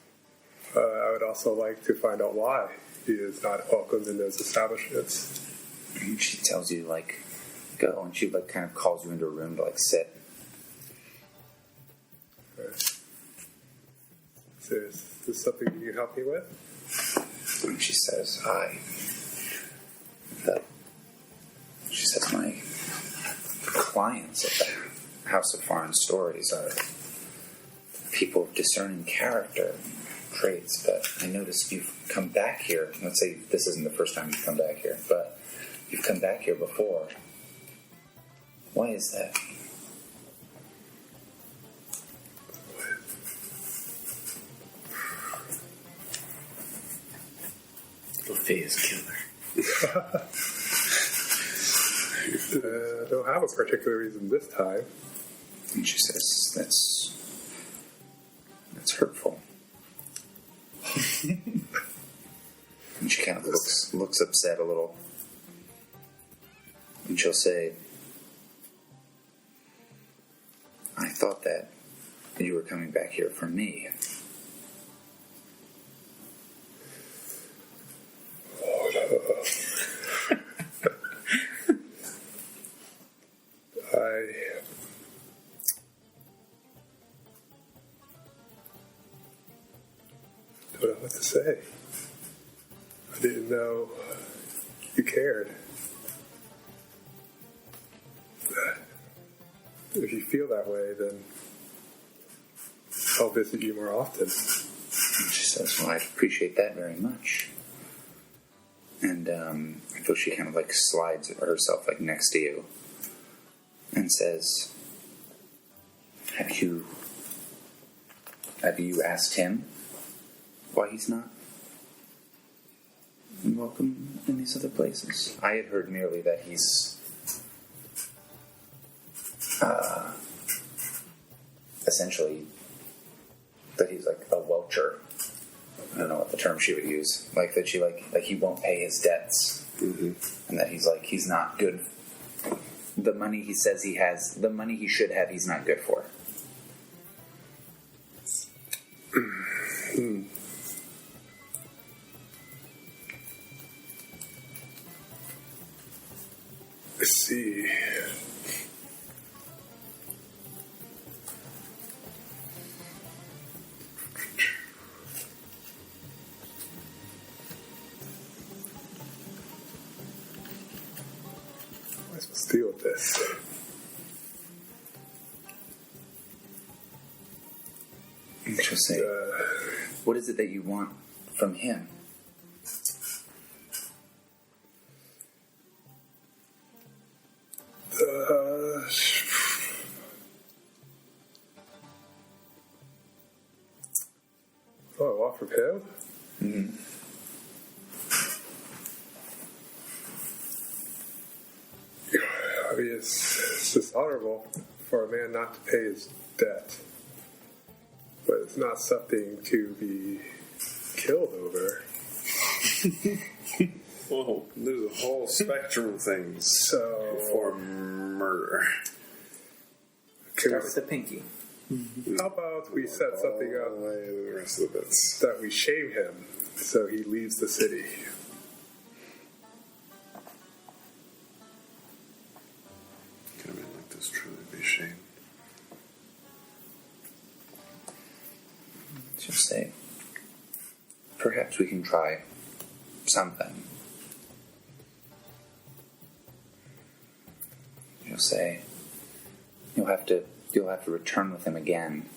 I would also like to find out why he is not welcomed in those establishments. And she tells you, go, and she kind of calls you into a room to sit. Okay. So is this something you can help me with? And she says, my clients at the House of Foreign Stories are people of discerning character and traits, but I noticed you've come back here. Let's say this isn't the first time you've come back here, but you've come back here before. Why is that? Buffet is killer. I don't have a particular reason this time. And she says, that's hurtful. And she kind of looks upset a little. And she'll say, "I thought that you were coming back here for me." I don't know what to say. I didn't know you cared. If you feel that way, then I'll visit you more often. And she says, "Well, I appreciate that very much." And I feel she kind of slides herself next to you and says, Have you asked him why he's not welcome in these other places? I had heard merely that he's essentially that he's like a welcher. I don't know what the term she would use. Like that she like he won't pay his debts, and that he's not good. The money he says he has, the money he should have, he's not good for. Let's see. Let's deal with this. Interesting. What is it that you want from him? I want from him? I mean, it's dishonorable for a man not to pay his debt. But it's not something to be killed over. Well, there's a whole spectrum of things for murder. Start with the pinky. How about we set something up The rest of the bits. that we shame him so he leaves the city? Can a man like this truly be shamed? Just say, perhaps we can try something. You'll say, you'll have to return with him again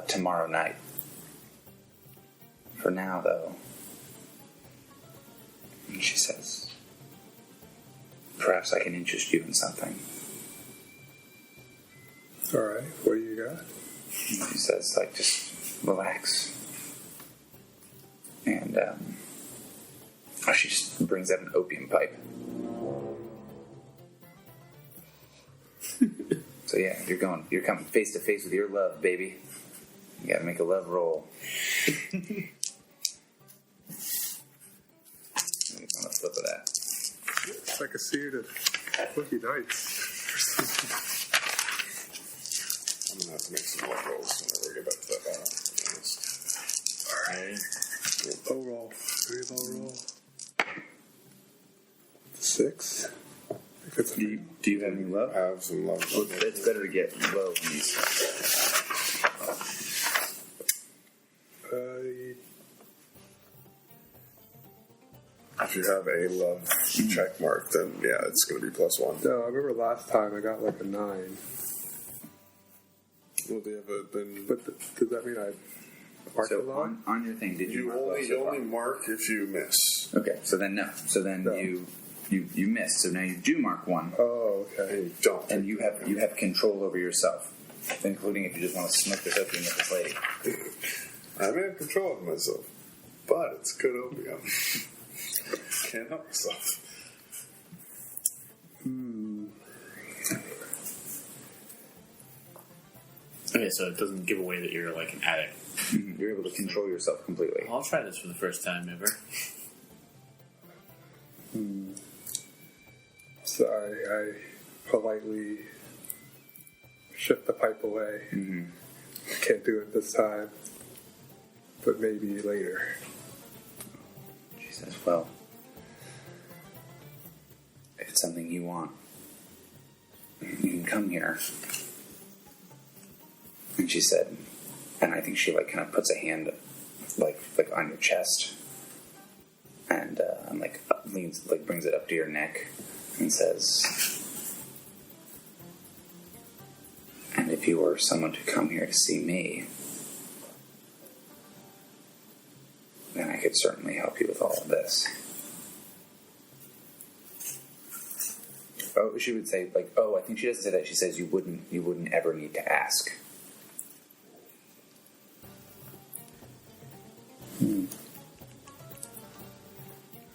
tomorrow night. For now, though, and she says, perhaps I can interest you in something. Alright, what do you got? He says, like, just relax. And, she just brings out an opium pipe. So yeah, you're coming face to face with your love, baby. You gotta make a love roll. On the flip of that. It's like a scene of Boogie Nights. I'm gonna have to make some more rolls whenever we get back to that battle. Alright. Low roll. Very low roll. 6. Do you have any love? I have some love. Well, it's better to get low in these. If you have a love check mark, then yeah, it's going to be +1. No, I remember last time I got like a 9. Well, do you have a, then But does that mean I marked So a line? on your thing, did you you mark love so far? only mark if you miss. Okay, so then no. So then No. you missed. So now you do mark 1. Oh, okay. And you don't. And you have control over yourself, including if you just want to smoke this opium with this lady. I may have control of myself, but it's good opium. Can't help myself. Okay, so it doesn't give away that you're like an addict. You're able to control yourself completely. I'll try this for the first time ever. Sorry, I politely shift the pipe away. Can't do it this time, but maybe later. She says, well, if it's something you want, you can come here. And she said, and I think she like kind of puts a hand like on your chest and like leans, like brings it up to your neck and says, and if you were someone to come here to see me, then I could certainly help you with all of this. Oh, she would say like, oh, I think she doesn't say that. She says you wouldn't ever need to ask.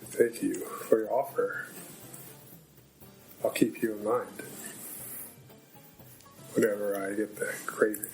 Thank you for your offer. I'll keep you in mind. whenever I get the craving.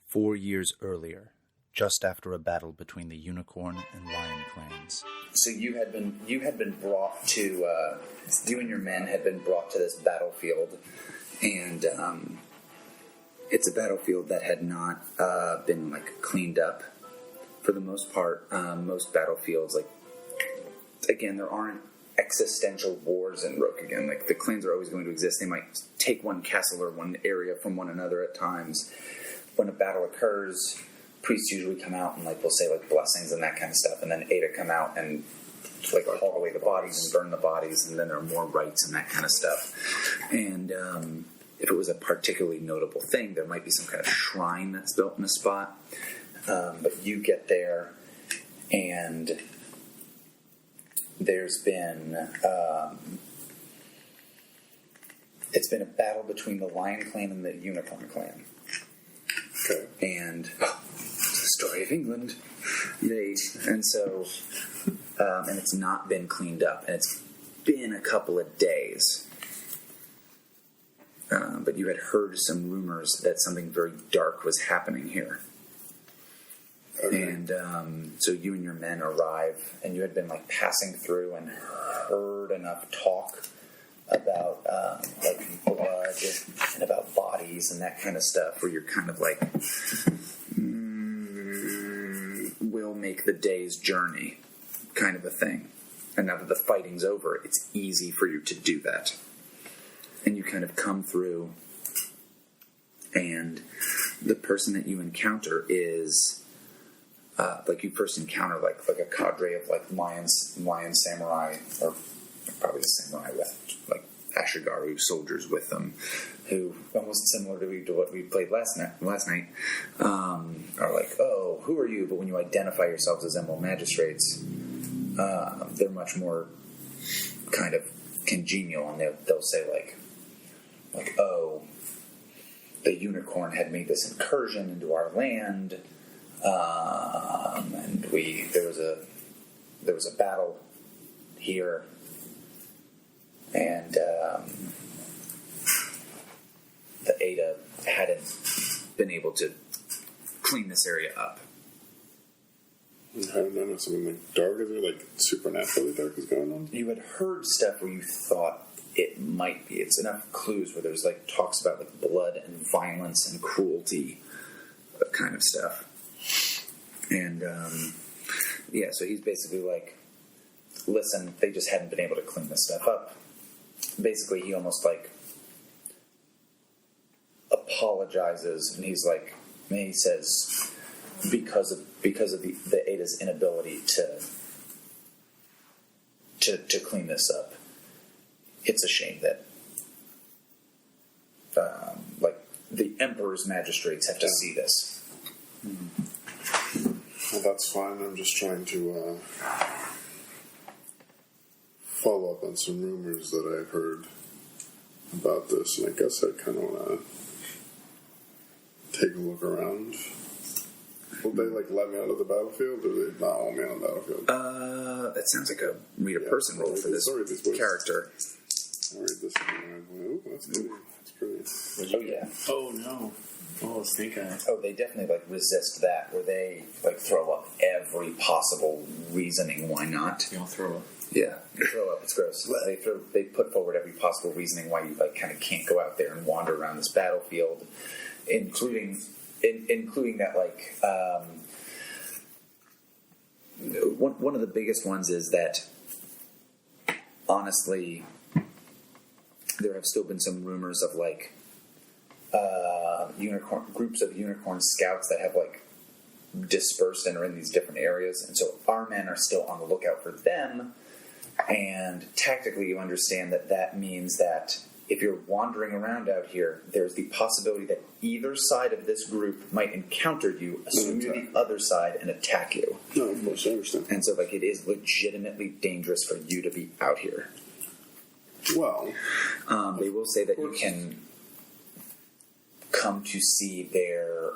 "4 years earlier, just after a battle between the Unicorn and Lion clans." So you had been brought to you and your men had been brought to this battlefield, and it's a battlefield that had not been like cleaned up for the most part. Most battlefields, like again, there aren't existential wars in Rokugan. Like the clans are always going to exist. They might take one castle or one area from one another at times. When a battle occurs, priests usually come out and like will say like blessings and that kind of stuff, and then Ada come out and like haul away the bodies and burn the bodies, and then there are more rites and that kind of stuff. And if it was a particularly notable thing, there might be some kind of shrine that's built in a spot. But you get there, and there's been it's been a battle between the Lion Clan and the Unicorn Clan. Okay. And it's the story of England. And it's not been cleaned up, and it's been a couple of days. But you had heard some rumors that something very dark was happening here. Okay. And so you and your men arrive, and you had been like passing through and heard enough talk about like blood and about bodies and that kind of stuff, where you're kind of like, we'll make the day's journey kind of a thing. And now that the fighting's over, it's easy for you to do that. And you kind of come through, and the person that you encounter is like you first encounter like a cadre of like lion samurai, or probably a samurai with like Ashigaru soldiers with them, who, almost similar to what we played last night, are like, oh, who are you? But when you identify yourselves as Emerald Magistrates, they're much more kind of congenial, and they'll say like, oh, the Unicorn had made this incursion into our land, and there was a battle here, and the Ada hadn't been able to clean this area up. I don't know, something like dark, is there like supernaturally dark is going on? You had heard stuff where you thought it might be. It's enough clues where there's like talks about like blood and violence and cruelty, that kind of stuff. And yeah, so he's basically like, listen, they just hadn't been able to clean this stuff up. Basically, he almost like apologizes, and he's like, and he says, because of the Ada's inability to clean this up, it's a shame that like the Emperor's magistrates have to see this. Well, that's fine. I'm just trying to follow up on some rumors that I've heard about this, and I guess I kind of want to take a look around. Will they like let me out of the battlefield, or do they not want me on the battlefield? That sounds like a read a person role for this character. I'll read this one. Ooh, that's pretty. That's pretty. Oh yeah. Oh no. Oh, Snake Eyes. Oh, they definitely like resist that, where they like throw up every possible reasoning why not. They all throw up. Yeah, they throw up. It's gross. They put forward every possible reasoning why you like kind of can't go out there and wander around this battlefield, including that like one of the biggest ones is that honestly there have still been some rumors of like groups of unicorn scouts that have like dispersed and are in these different areas, and so our men are still on the lookout for them. And tactically, you understand that means that if you're wandering around out here, there's the possibility that either side of this group might encounter you, assume you're the other side, and attack you. No, of course, I understand. And so, like, it is legitimately dangerous for you to be out here. Well, they will say that you can come to see their,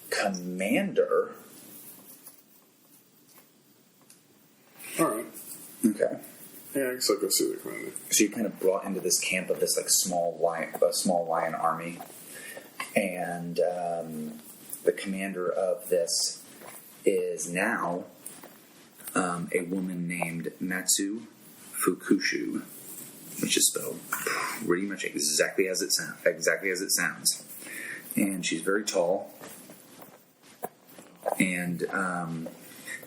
commander. all right. Okay. Yeah, I guess I'll go see the commander. So you're kind of brought into this camp of this, like, small lion army. And the commander of this is now a woman named Matsu Fukushu, which is spelled pretty much exactly as it sounds. And she's very tall. And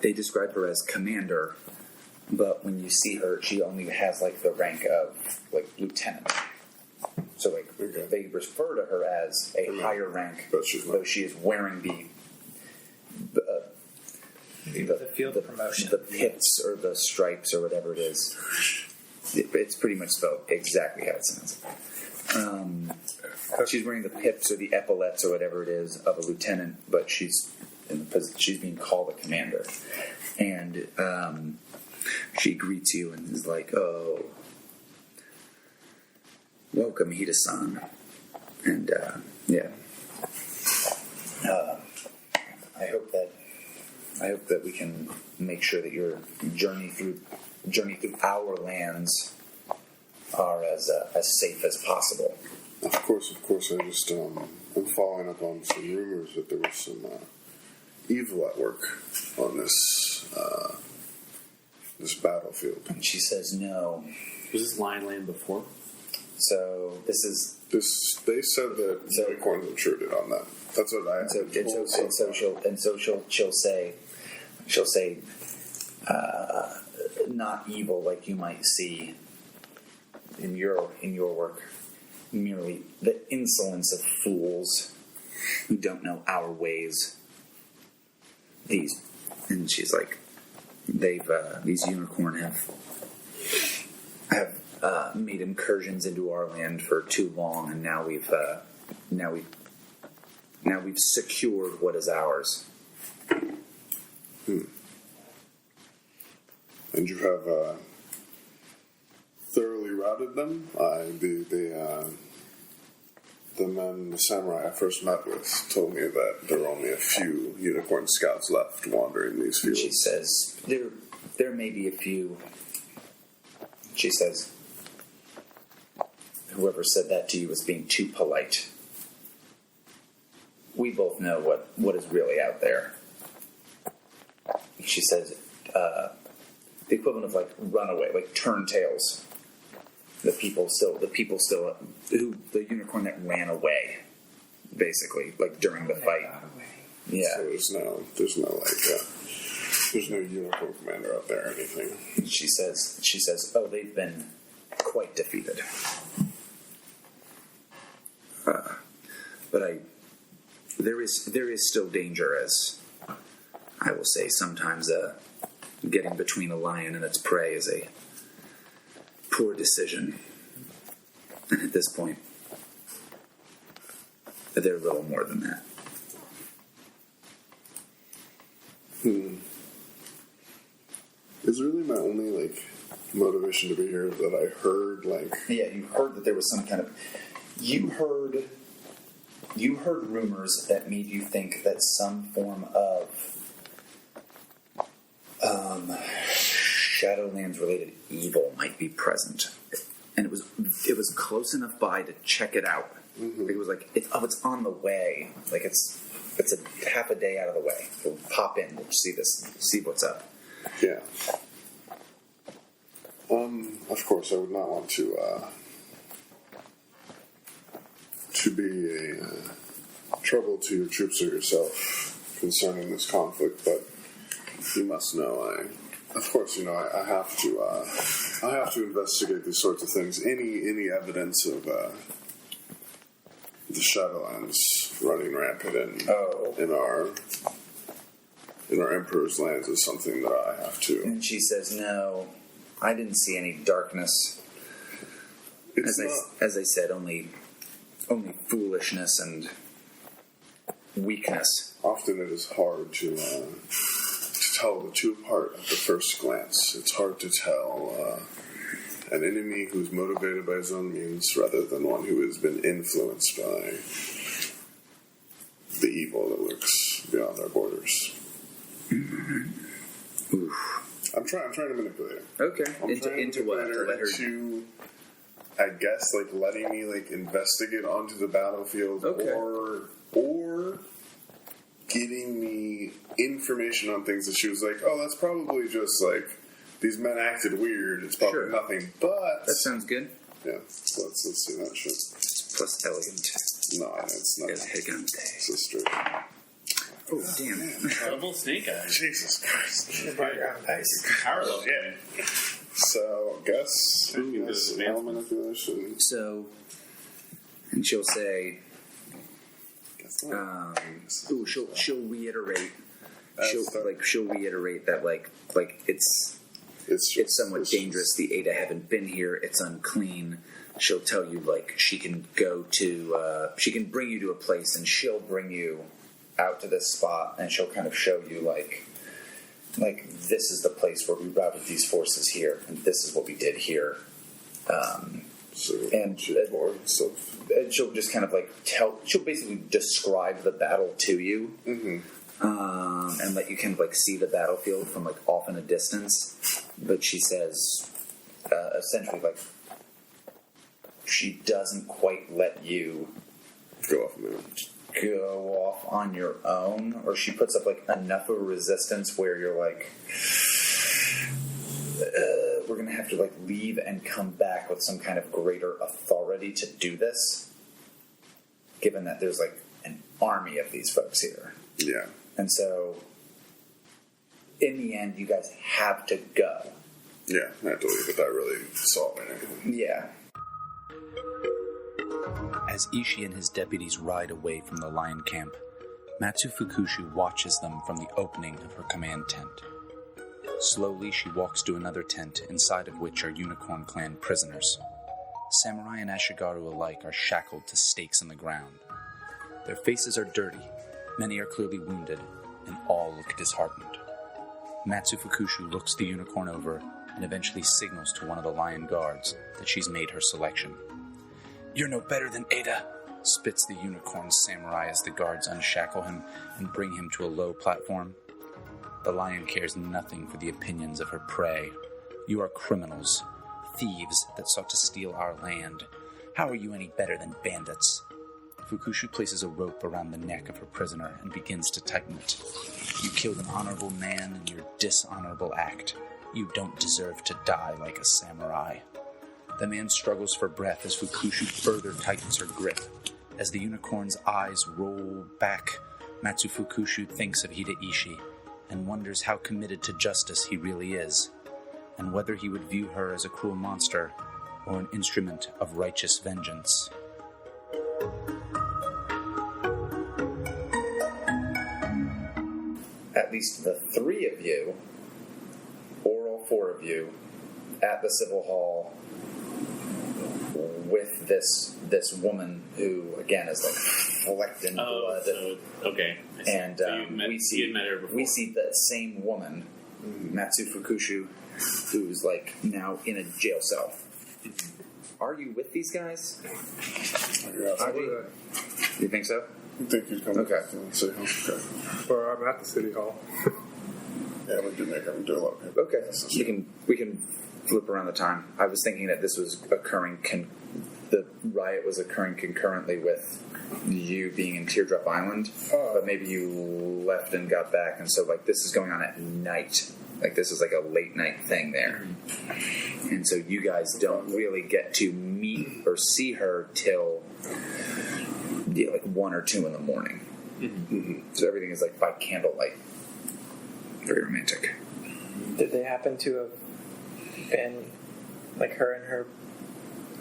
they describe her as commander, but when you see her, she only has like the rank of like lieutenant. So like they refer to her as a higher rank, but she's not. though she is wearing the field of promotion, the pips or the stripes or whatever it is. It's pretty much spelled exactly how it sounds. She's wearing the pips or the epaulets or whatever it is of a lieutenant, but she's being called a commander. And she greets you and is like, "Oh, welcome, Hida-san." And I hope that we can make sure that your journey through our lands are as safe as possible. Of course. I just I'm following up on some rumors that there was some evil at work on this battlefield. And she says no. Was this lion land before? So this is They said that unicorns intruded on that. That's what I. She'll say, not evil like you might see in your work, merely the insolence of fools who don't know our ways. And she's like, these unicorn have made incursions into our land for too long, and now we've secured what is ours. And you have thoroughly routed them. The men, the samurai I first met with, told me that there are only a few unicorn scouts left wandering these fields. She says, there may be a few. She says, whoever said that to you was being too polite. We both know what is really out there. She says, the equivalent of like runaway, like turntails. The unicorn that ran away, basically, like during the fight. Yeah. So there's no unicorn commander out there or anything. She says, oh, they've been quite defeated. But there is still danger, as I will say. Sometimes getting between a lion and its prey is a poor decision. And at this point, they're a little more than that. It's really my only motivation to be here that I heard Yeah, you heard that there was some kind of you heard rumors that made you think that some form of Shadowlands related evil might be present. And it was close enough by to check it out. Mm-hmm. It was like it's on the way. Like it's a half a day out of the way. We'll pop in, we'll see what's up. Yeah. Of course, I would not want to be a trouble to your troops or yourself concerning this conflict, but you must know I have to investigate these sorts of things. Any evidence of the Shadowlands running rampant in our Emperor's lands is something that I have to. And she says, "No, I didn't see any darkness As I said, only foolishness and weakness. Often it is hard to tell the two apart at the first glance. It's hard to tell an enemy who's motivated by his own means rather than one who has been influenced by the evil that lurks beyond our borders. Oof. I'm trying to manipulate it. Okay. I'm trying Into what? To let her... into, I guess, like letting me like investigate onto the battlefield, Okay. or getting me information on things that she was like, oh, that's probably just like these men acted weird. It's probably Sure. nothing, but That sounds good. yeah. Let's see that shit. Plus elegant. No, it's not. Elegant. It's a straight. Oh, damn. Double snake eyes. Jesus Christ. Powerful shit. So, guess This is now manipulation. So, and she'll say, Guess not. she'll reiterate. That's She'll reiterate that like it's somewhat dangerous. The Ada haven't been here. It's unclean. She'll tell you like she can bring you to a place, and she'll bring you out to this spot, and she'll kind of show you like this is the place where we routed these forces here, and this is what we did here. And she'll just kind of like she'll basically describe the battle to you, and let you kind of like see the battlefield from like off in a distance. But she says essentially like she doesn't quite let you go off on your own, or she puts up like enough of a resistance where you're like, we're gonna have to like leave and come back with some kind of greater authority to do this, given that there's like an army of these folks here. Yeah. And so in the end you guys have to go. Yeah, I have to leave without really solving anything. Yeah. As Ishi and his deputies ride away from the lion camp, Matsu Fukushu watches them from the opening of her command tent. Slowly, she walks to another tent, inside of which are Unicorn Clan prisoners. Samurai and Ashigaru alike are shackled to stakes in the ground. Their faces are dirty, many are clearly wounded, and all look disheartened. Matsu Fukushu looks the unicorn over and eventually signals to one of the lion guards that she's made her selection. "You're no better than Ada," spits the unicorn samurai as the guards unshackle him and bring him to a low platform. The lion cares nothing for the opinions of her prey. "You are criminals, thieves that sought to steal our land. How are you any better than bandits?" Fukushu places a rope around the neck of her prisoner and begins to tighten it. "You killed an honorable man in your dishonorable act. You don't deserve to die like a samurai." The man struggles for breath as Fukushu further tightens her grip. As the unicorn's eyes roll back, Matsu Fukushu thinks of Hida Ishi and wonders how committed to justice he really is, and whether he would view her as a cruel monster or an instrument of righteous vengeance. At least the three of you, or all four of you, at the Civil Hall with this woman who, again, is like flecked in blood. Okay. And So you met her before. we see the same woman, Matsu Fukushu, who's like now in a jail cell. Are you with these guys? Yeah, You think so? I think he's coming. Okay. Okay. Or I'm at the city hall. Yeah, we do do a lot of paper. Okay. We can flip around the time. I was thinking that this was occurring. The riot was occurring concurrently with you being in Teardrop Island, but maybe you left and got back, and so like this is going on at night. Like this is like a late night thing there, and so you guys don't really get to meet or see her till like 1 or 2 in the morning. So everything is like by candlelight. Very romantic. Did they happen to have been like her and her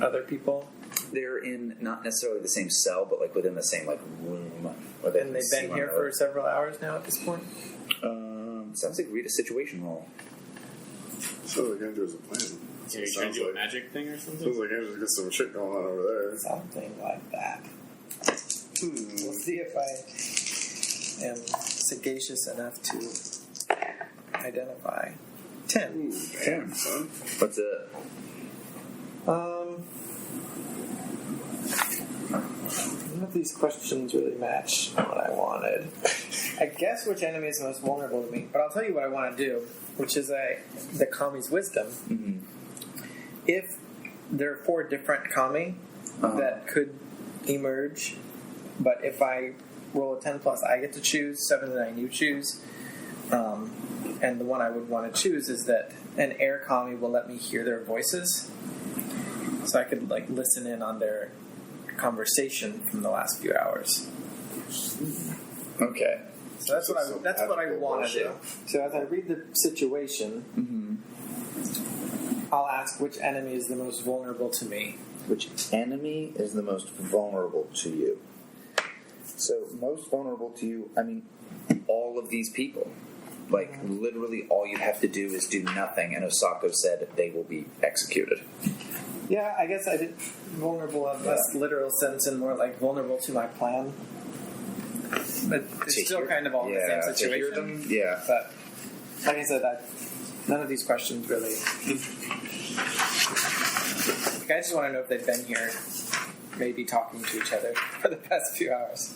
other people? They're in not necessarily the same cell, but like within the same like room. And they've been here for several hours now at this point? Sounds like read a situation roll. So they're going to do as a plan. So you're trying to do a magic thing or something? Sounds like I just got some shit going on over there. Something like that. We'll see if I am sagacious enough to identify. 10. Ooh, damn, son. What's it? None of these questions really match what I wanted. I guess which enemy is most vulnerable to me, but I'll tell you what I want to do, which is the Kami's wisdom. Mm-hmm. If there are 4 different Kami that could emerge, but if I roll a 10 plus, I get to choose. 7 and 9, you choose. And the one I would want to choose is that an air Kami will let me hear their voices, so I could like listen in on their conversation from the last few hours. Okay. So that's what I want to do. So as I read the situation, I'll ask which enemy is the most vulnerable to me. Which enemy is the most vulnerable to you? So, most vulnerable to you, I mean, all of these people. Like, literally all you have to do is do nothing, and Osako said they will be executed. Yeah, I guess I did vulnerable in less literal sense and more like vulnerable to my plan. But it's still kind of all the same situation. Yeah. But like I said, none of these questions really. Like, I just want to know if they've been here, maybe talking to each other for the past few hours.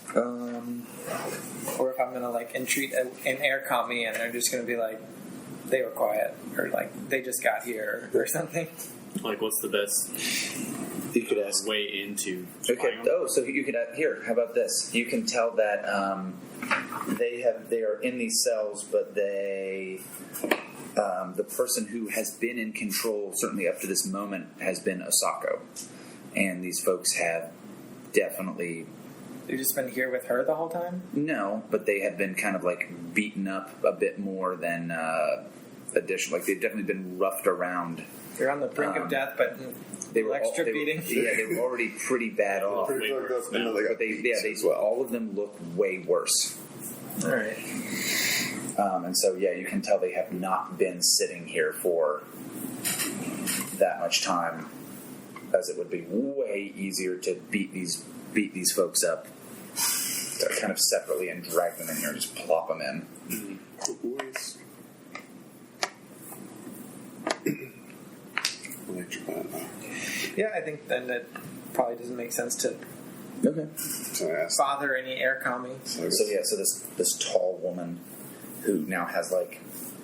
Or if I'm going to like entreat an air Kami and they're just going to be like, they were quiet, or like they just got here, or something. Like, what's the best You could ask. way into Okay. Oh, so you could here. How about this? You can tell that they are in these cells, but they the person who has been in control, certainly up to this moment, has been Osako, and these folks have definitely. You've just been here with her the whole time? No, but they have been kind of like beaten up a bit more than additional. Like they've definitely been roughed around. They're on the brink of death, but They were extra they were- beating. Yeah, they were already pretty bad off. Pretty fucked up, and then they got But they all of them look way worse. All right. And so, yeah, you can tell they have not been sitting here for that much time, as it would be way easier to beat these folks up kind of separately and drag them in here and just plop them in. Boys. What's your plan now? Yeah, I think then it probably doesn't make sense to Okay. So I asked. bother any air Kami. So this tall woman who now has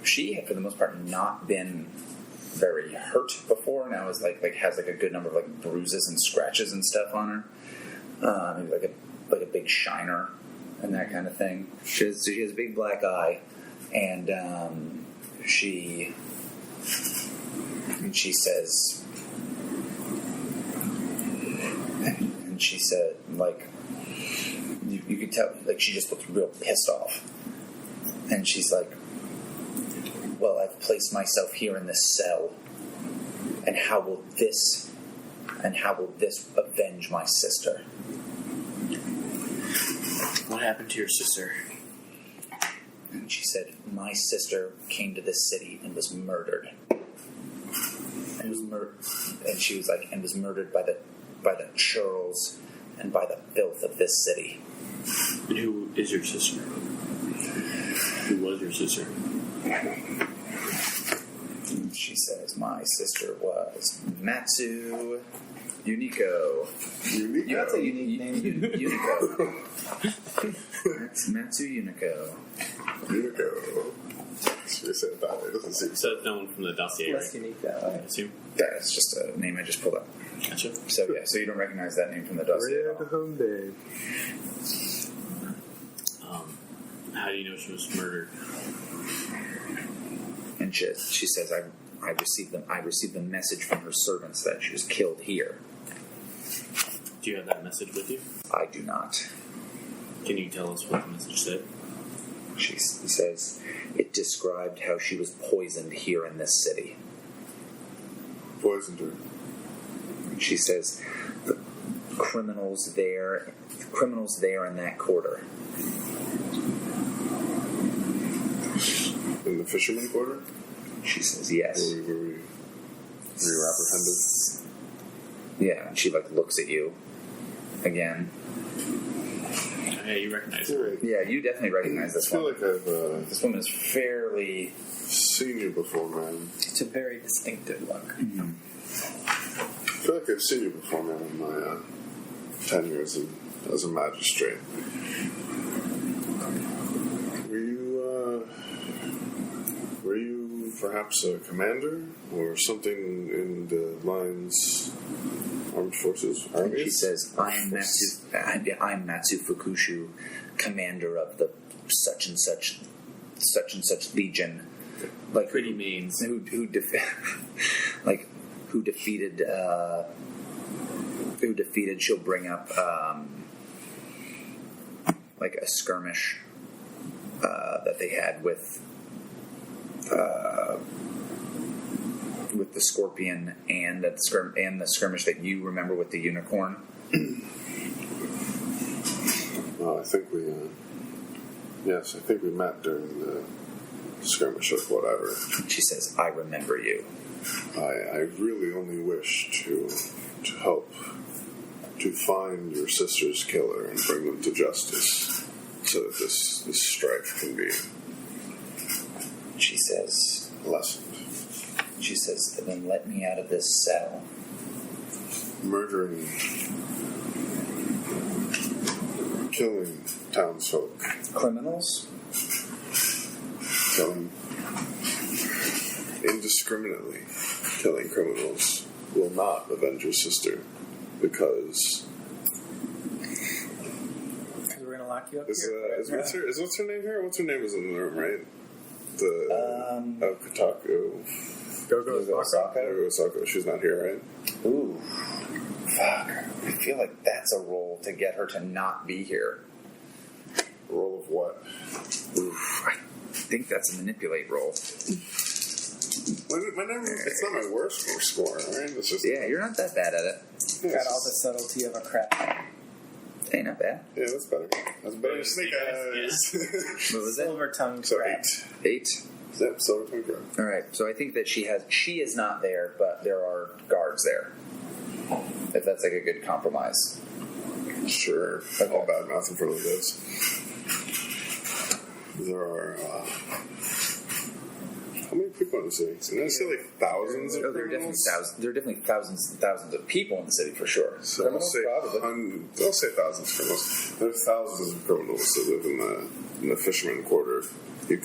she had for the most part not been very hurt before. Now is has a good number of bruises and scratches and stuff on her. Maybe like a big shiner and that kind of thing. She has a big black eye, and she says. And she said, you could tell, she just looked real pissed off. And she's like, well, I've placed myself here in this cell, and how will this avenge my sister? What happened to your sister? And she said, my sister came to this city and was murdered. And she was like, and was murdered by the churls and by the filth of this city. And who is your sister? Who was your sister? And she says, my sister was Matsu Unico. Unique. That's a unique name. Unico. That's Matsu Unico. Unico. Should have said it that way. It doesn't seem So that's no one from the dossier, Less right? unique that I way. assume. That's just a name I just pulled up. Gotcha. So yeah, so you don't recognize that name from the dossier at all. Red home day. How do you know she was murdered? And she says, I received the message from her servants that she was killed here. Do you have that message with you? I do not. Can you tell us what the message said? She says, it described how she was poisoned here in this city. poisoned her. She says, the criminals there in that quarter. In the fisherman quarter? She says, yes. Where we Were you apprehended? Yeah, and she like looks at you again. Yeah, you recognize I feel her. like, Yeah, you definitely recognize I this feel woman. like I've This woman is fairly. seen you before, man. It's a very distinctive look. I feel like I've seen you before, man, in my 10 years as a magistrate. Were you perhaps a commander or something in the line's armed forces? Armies? She says, I'm Matsu Fukushu, commander of the such and such legion. Like Pretty means. who defeated she'll bring up like a skirmish that they had with the scorpion and the skirmish that you remember with the unicorn. I think we met during the skirmish or whatever. She says, I remember you. I really only wish to help to find your sister's killer and bring them to justice so that this strife can be She says, lessened. then let me out of this cell. Murdering, killing townsfolk, Criminals? killing indiscriminately, killing criminals will not avenge your sister because We're going to lock you up is here. what's her name here? What's her name is in the room, right? The Kotaku. Go Osako. She's not here, right? Ooh. Fuck. I feel like that's a role to get her to not be here. Roll of what? Oof. I think that's a manipulate role. It's not my worst score, right? It's just Yeah, you're not that bad at it. Got all the subtlety of a crab. Ain't not bad. Yeah, that's better. That's better than Snake Eyes. What was it? Silver tongued So crab. 8. 8. Yep, Silver Tongue Crab. All right. So I think that she is not there, but there are guards there. If that's like a good compromise. Sure. Okay. All bad mouth in front of this. There are. How many people in the city? Did I say like thousands of Oh, there are definitely criminals? thousands. There are definitely thousands of people in the city for sure. So Criminals, probably. I'll say thousands of criminals. There's thousands of criminals that live in the fisherman quarter. You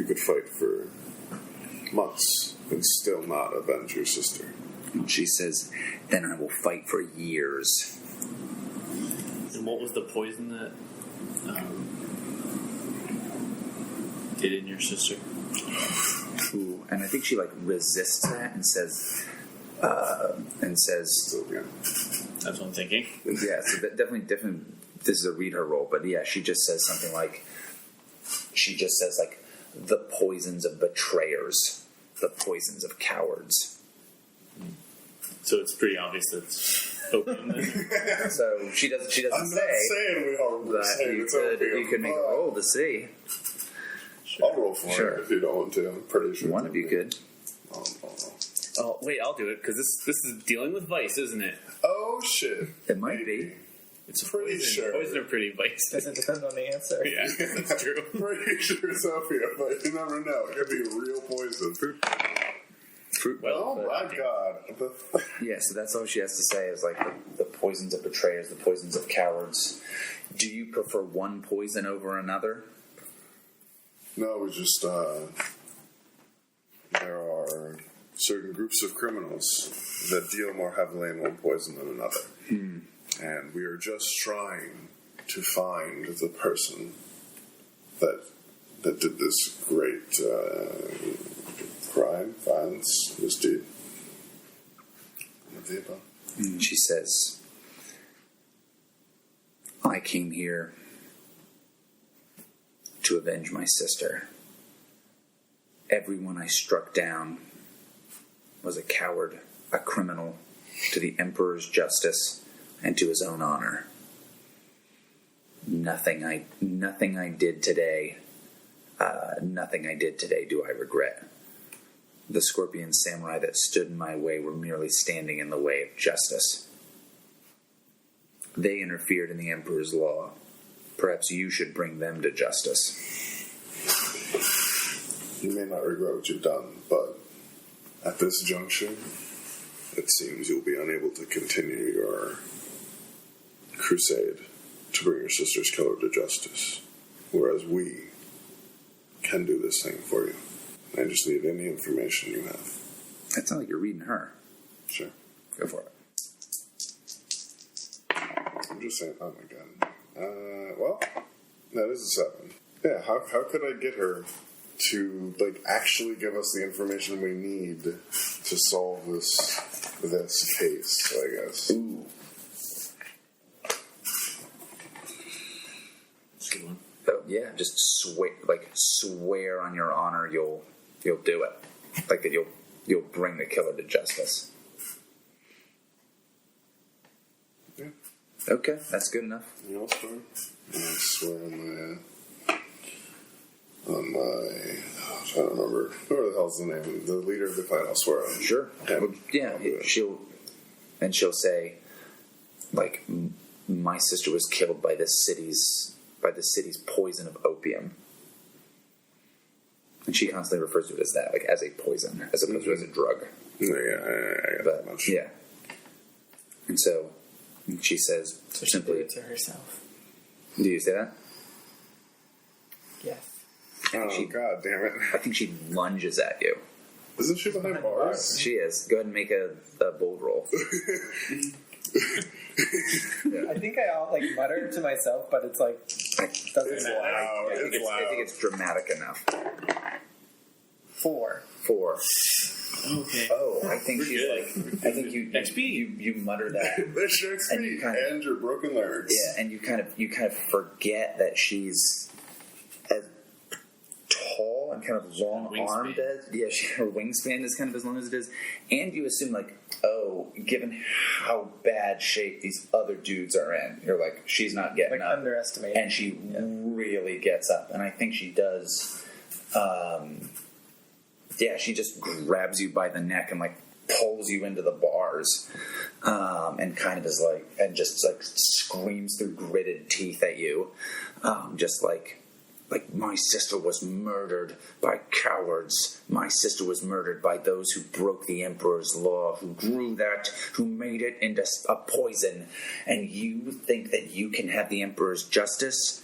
could fight for months and still not avenge your sister. She says, then I will fight for years. And what was the poison that did in your sister? Ooh, and I think she like resists that and says, So, yeah. That's what I'm thinking. yeah. So that definitely. This is a read her role, but yeah, she just says something like, the poisons of betrayers, the poisons of cowards. So it's pretty obvious that it's opium. Then. So she doesn't I'm say not saying we all that saying you it's could opium, make a but roll to see. I'll roll for Sure. it if you don't want to. I'm pretty sure. One of you could. Oh, Oh wait, I'll do it because this is dealing with vice, isn't it? oh shit. It might be. It's Pretty poison. sure. Poison are pretty vice. Doesn't depend on the answer. Yeah, that's true. Pretty sure it's opium, but you never know. It could be real poison. Oh my god. Yeah, so that's all she has to say is like the poisons of betrayers, the poisons of cowards. Do you prefer one poison over another? No, we just, there are certain groups of criminals that deal more heavily in one poison than another. And we are just trying to find the person that did this great crime, violence, misdeed. She says, I came here to avenge my sister. Everyone I struck down was a coward, a criminal, to the Emperor's justice and to his own honor. Nothing I did today do I regret. the scorpion samurai that stood in my way were merely standing in the way of justice. They interfered in the Emperor's law. Perhaps you should bring them to justice. You may not regret what you've done, but at this juncture, it seems you'll be unable to continue your crusade to bring your sister's killer to justice. Whereas we can do this thing for you. I just need any information you have. That sounds like you're reading her. Sure. Go for it. I'm just saying, oh my god. Well, that is a 7. Yeah, how could I get her to, like, actually give us the information we need to solve this case, I guess? Ooh. That's a good one. Oh, yeah, just swear on your honor you'll do it. Like that you'll bring the killer to justice. Yeah. Okay, that's good enough. You also swear on my I'm trying to remember. What the hell's the name? The leader of the clan, I'll swear on. Sure. Him. Yeah, I'll do it. she'll say, like, my sister was killed by the city's poison of opium. And she constantly refers to it as that, like as a poison, as opposed to as a drug. Yeah, I got that much. Yeah. And so she says So she simply, did it to herself. do you say that? Yes. Oh, god damn it. I think she lunges at you. Isn't she behind bars? She is. Go ahead and make a bold roll. I think I all like mutter to myself, but it's like doesn't It's matter. loud. I think It's I think loud. it's dramatic enough. 4. 4. Okay. Oh, I think We're she's good. like. I think you mutter that. There's your XP And you kind of- and your broken lyrics. Yeah, and you kind of forget that she's as tall and kind of long armed as her wingspan is kind of as long as it is, and you assume like, oh, given how bad shape these other dudes are in, you're like, she's not getting Like up, underestimate. and she really gets up, and I think she does. She just grabs you by the neck and like pulls you into the bars, and kind of is like, and just like screams through gritted teeth at you, just like my sister was murdered by cowards. My sister was murdered by those who broke the Emperor's law, who grew that, who made it into a poison. And you think that you can have the Emperor's justice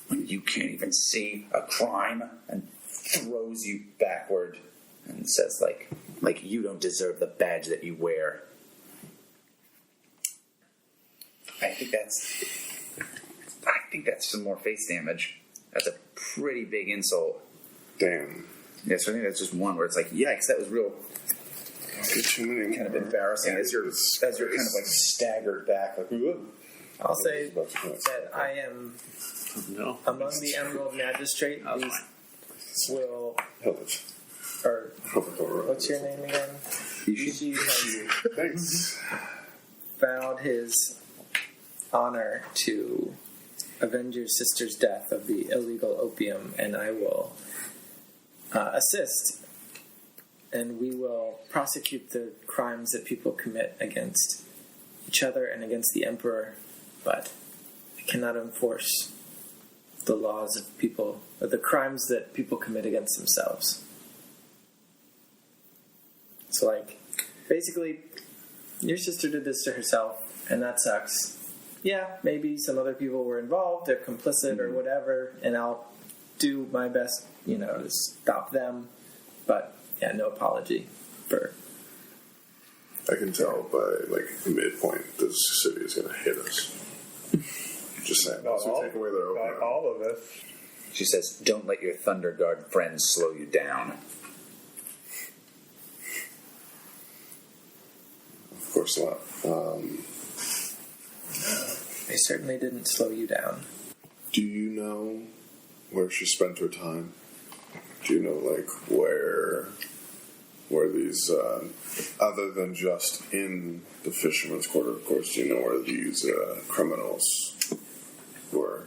when you can't even see a crime, and throws you backward and says like you don't deserve the badge that you wear. I think that's some more face damage. That's a pretty big insult. Damn. Yeah, so I think that's just one where it's like, yikes, that was real Get too many kind of embarrassing as you're kind of like staggered back, like, whoa. I'll say that I am No. among the Emerald Magistrates. That was These fine. will, Hell, it's- or what's what's your name again? Ishi has Thanks. vowed his honor to avenge your sister's death of the illegal opium, and I will assist, and we will prosecute the crimes that people commit against each other and against the Emperor, but I cannot enforce the laws of people, or the crimes that people commit against themselves. So, like, basically, your sister did this to herself, and that sucks. Yeah, maybe some other people were involved, they're complicit or whatever, and I'll do my best, to stop them. But, yeah, no apology for... I can tell by like the midpoint this city is going to hit us. Just saying. Once we take away their Not opener. all of it. She says, don't let your Thunder Guard friends slow you down. Of course not. They certainly didn't slow you down. Do you know where she spent her time? Do you know like where these other than just in the fisherman's quarter, of course, do you know where these criminals were?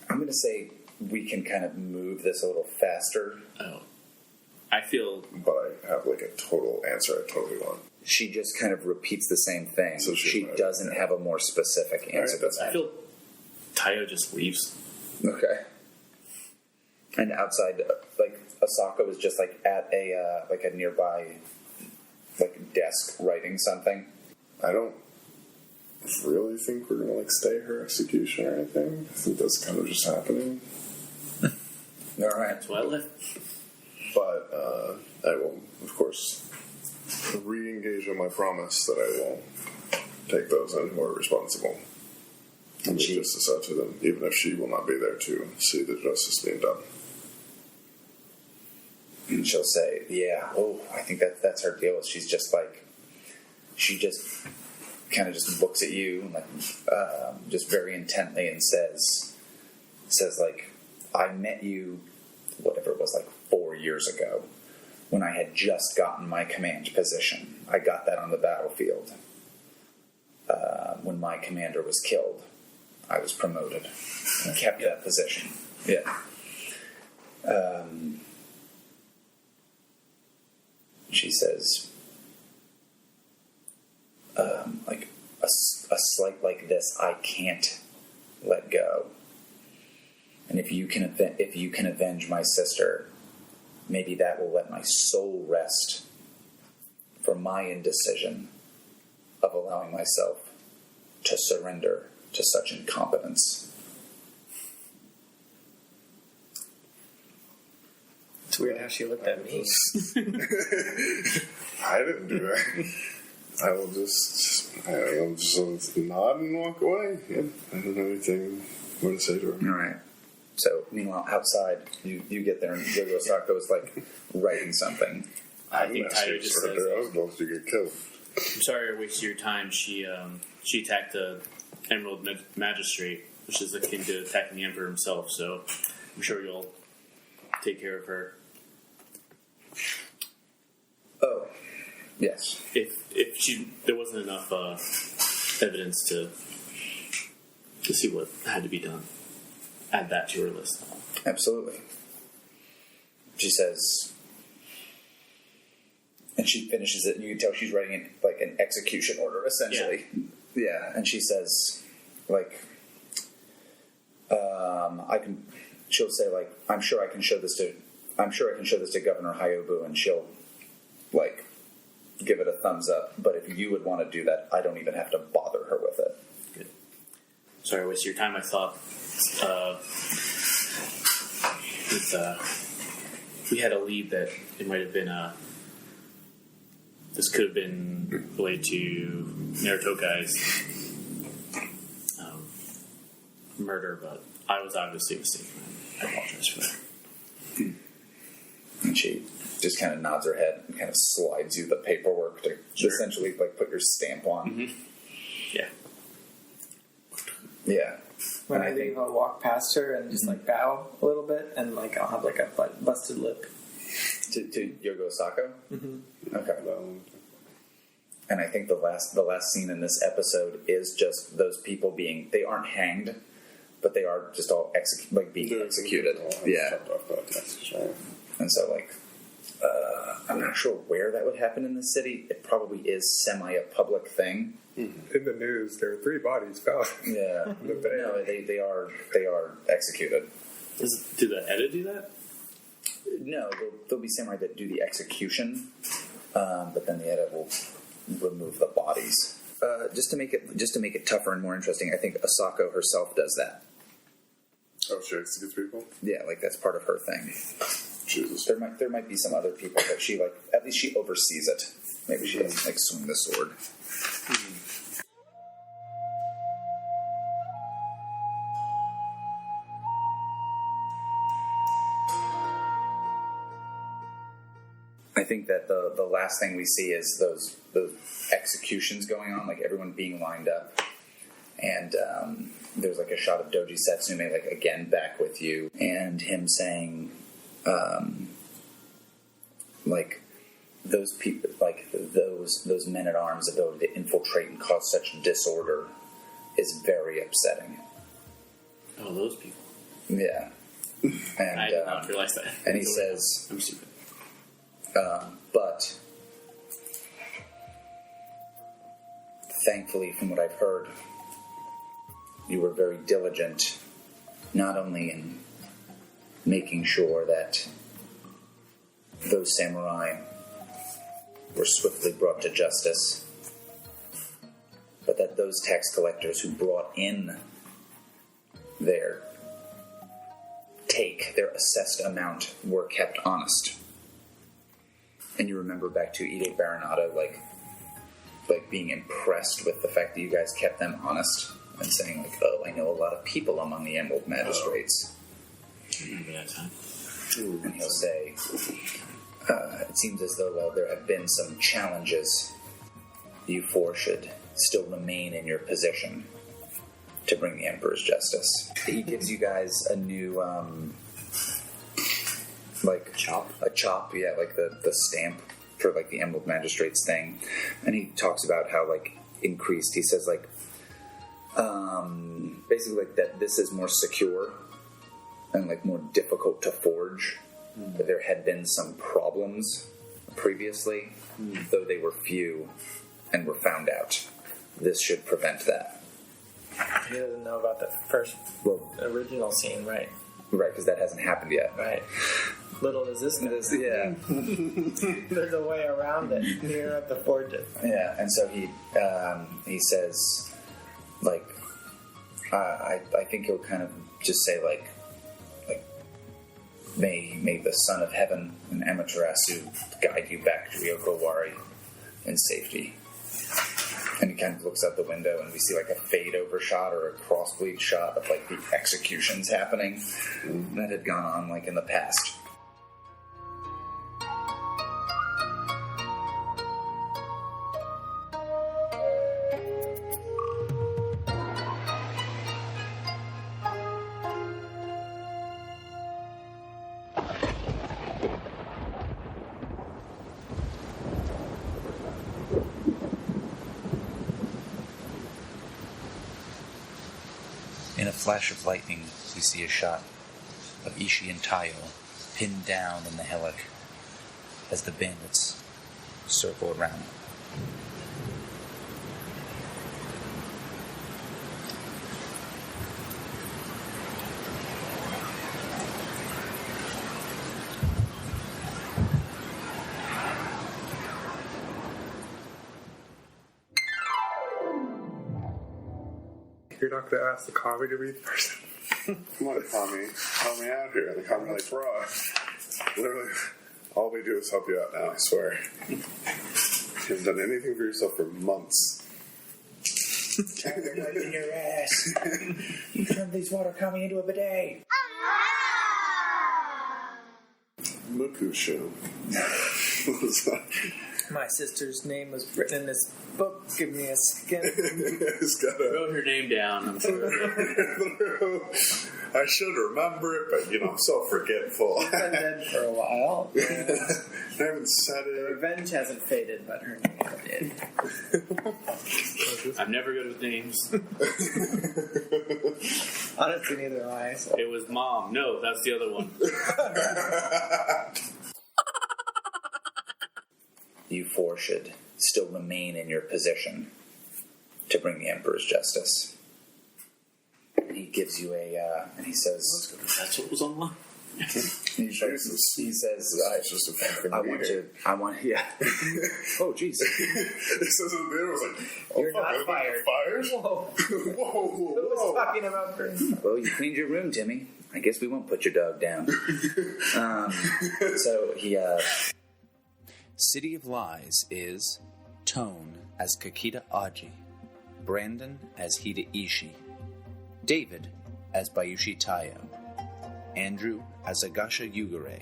I'm going to say we can kind of move this a little faster. Oh. I feel but I have like a total answer I totally want. She just kind of repeats the same thing. So she doesn't have a more specific answer. Alright, I feel Taiyo just leaves. Okay. And outside, like Asako is just like at a nearby like desk writing something. I don't really think we're gonna like stay her execution or anything. I think that's kind of just happening. All right. That's why I left. But I will, of course, re-engage on my promise that I will take those in who are responsible and make justice out to them, even if she will not be there to see the justice being done. And she'll say, "Yeah, I think that's her deal. She's just like, she just kind of just looks at you, like, just very intently, and says like, I met you, whatever it was, like 4 years ago, when I had just gotten my command position. I got that on the battlefield. When my commander was killed, I was promoted and kept that position. Yeah." She says, like a slight like this, I can't let go. And if you can avenge my sister, maybe that will let my soul rest for my indecision of allowing myself to surrender to such incompetence. It's weird how she looked at me. I didn't do that. I'll just nod and walk away. Yeah, I don't have anything more to say to her. All right. So, meanwhile, outside, you get there, and Yogo Sako is like writing something. I think Taiyo just says, I was supposed to get killed. I'm sorry I wasted your time. She attacked the Emerald Magistrate, which is akin to attacking the Emperor himself, so I'm sure you'll take care of her. Oh, yes. If there wasn't enough evidence to see what had to be done, add that to her list. Absolutely. She says, and she finishes it, and you can tell she's writing like an execution order, essentially. Yeah, and she says, like, she'll say, like, I'm sure I can show this to Governor Hyobu, and she'll, like, give it a thumbs up. But if you would want to do that, I don't even have to bother her with it. Good. Sorry I wasted your time. I thought we had a lead that it might have been this could have been related to Narutokai's murder, but I was obviously mistaken. I apologize for that. And she just kind of nods her head and kind of slides you the paperwork to essentially, like, put your stamp on. Mm-hmm. Yeah. Yeah. When I leave, I'll walk past her and just like bow a little bit, and like I'll have like a busted lip. To Yogo Sako? Mm-hmm. Okay. And I think the last scene in this episode is just those people they aren't hanged, but they are just all being executed. Yeah. And so, like, I'm not sure where that would happen in the city. It probably is a public thing. Mm-hmm. In the news, there are 3 bodies found. Yeah. No, they are executed. Do the Edda do that? No, there'll be samurai that do the execution, but then the Edda will remove the bodies. Just to make it tougher and more interesting, I think Asako herself does that. Oh, she executes people? Yeah, like that's part of her thing. Jesus. There might be some other people, but she at least she oversees it. Maybe she doesn't like swing the sword. I think that the last thing we see is those executions going on, like everyone being lined up, and there's like a shot of Doji Setsume like again back with you, and him saying, like those people, like those men at arms' ability to infiltrate and cause such disorder is very upsetting. Oh, those people. Yeah, and I did not realize that. And he says, I'm stupid. But thankfully, from what I've heard, you were very diligent, not only in making sure that those samurai were swiftly brought to justice, but that those tax collectors who brought in their assessed amount were kept honest. And you remember back to Ide Baronado, like being impressed with the fact that you guys kept them honest and saying, like, oh, I know a lot of people among the Emerald Magistrates. Remember that time? And he'll say, it seems as though while there have been some challenges, you four should still remain in your position to bring the Emperor's justice. He gives you guys a new, a chop, yeah, like the stamp for, like, the Emerald Magistrates thing. And he talks about how, like, increased, he says, like, basically, like, that this is more secure and, like, more difficult to forge. That there had been some problems previously, though they were few and were found out. This should prevent that. He doesn't know about the first original scene, right? Right, because that hasn't happened yet. Right. Little does this know. Yeah. There's a way around it. You don't have to forge it. Yeah, and so he says, like, I think he'll kind of just say, like, may the Son of Heaven and Amaterasu guide you back to Ryoko Owari in safety. And he kind of looks out the window, and we see, like, a fade-over shot or a cross-bleed shot of, like, the executions happening that had gone on, like, in the past. In a flash of lightning, we see a shot of Ishi and Taiyo pinned down in the hillock as the bandits circle around. You're not going to ask the Kami to read first? Come on, Kami. Help me out here. The Kami like, bro, literally, all we do is help you out now, I swear. You haven't done anything for yourself for months. They're wiping your ass. You turned these water Kami into a bidet. Mukusho. What was that? My sister's name was written in this book. Give me a skin. It's got a... Wrote her name down. I'm sorry. I should remember it, but, I'm so forgetful. She's been dead for a while. I haven't said The it. revenge hasn't faded, but her name did. I'm never good with names. Honestly, neither am I. So. It was Mom. No, that's the other one. You four should still remain in your position to bring the Emperor's justice. He gives you and he says, That's what was on line. he says, I want, yeah. Oh, jeez. It says it there, was like, You're not fired. Fired? Whoa. Whoa. Who was talking about green? Well, you cleaned your room, Timmy. I guess we won't put your dog down. So he, City of Lies is Toan as Kakita Aji, Branden as Hida Ishi, David as Bayushi Taiyo, Andrew as Agasha Yugure,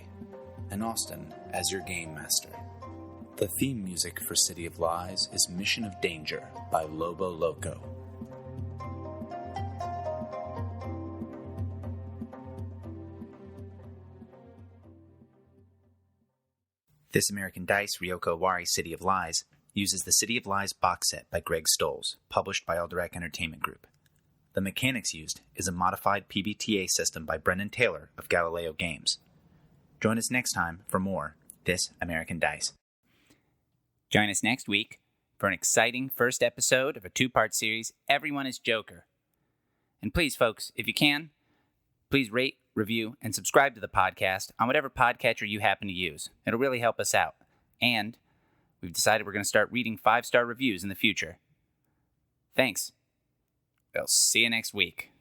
and Austin as your game master. The theme music for City of Lies is Mission of Danger by Lobo Loco. This American Dice Ryoko Owari City of Lies uses the City of Lies box set by Greg Stolz, published by Alderac Entertainment Group. The mechanics used is a modified PBTA system by Brendan Taylor of Galileo Games. Join us next time for more This American Dice. Join us next week for an exciting first episode of a 2-part series, Everyone is Joker. And please, folks, if you can, please rate, review, and subscribe to the podcast on whatever podcatcher you happen to use. It'll really help us out. And we've decided we're going to start reading 5-star reviews in the future. Thanks. We'll see you next week.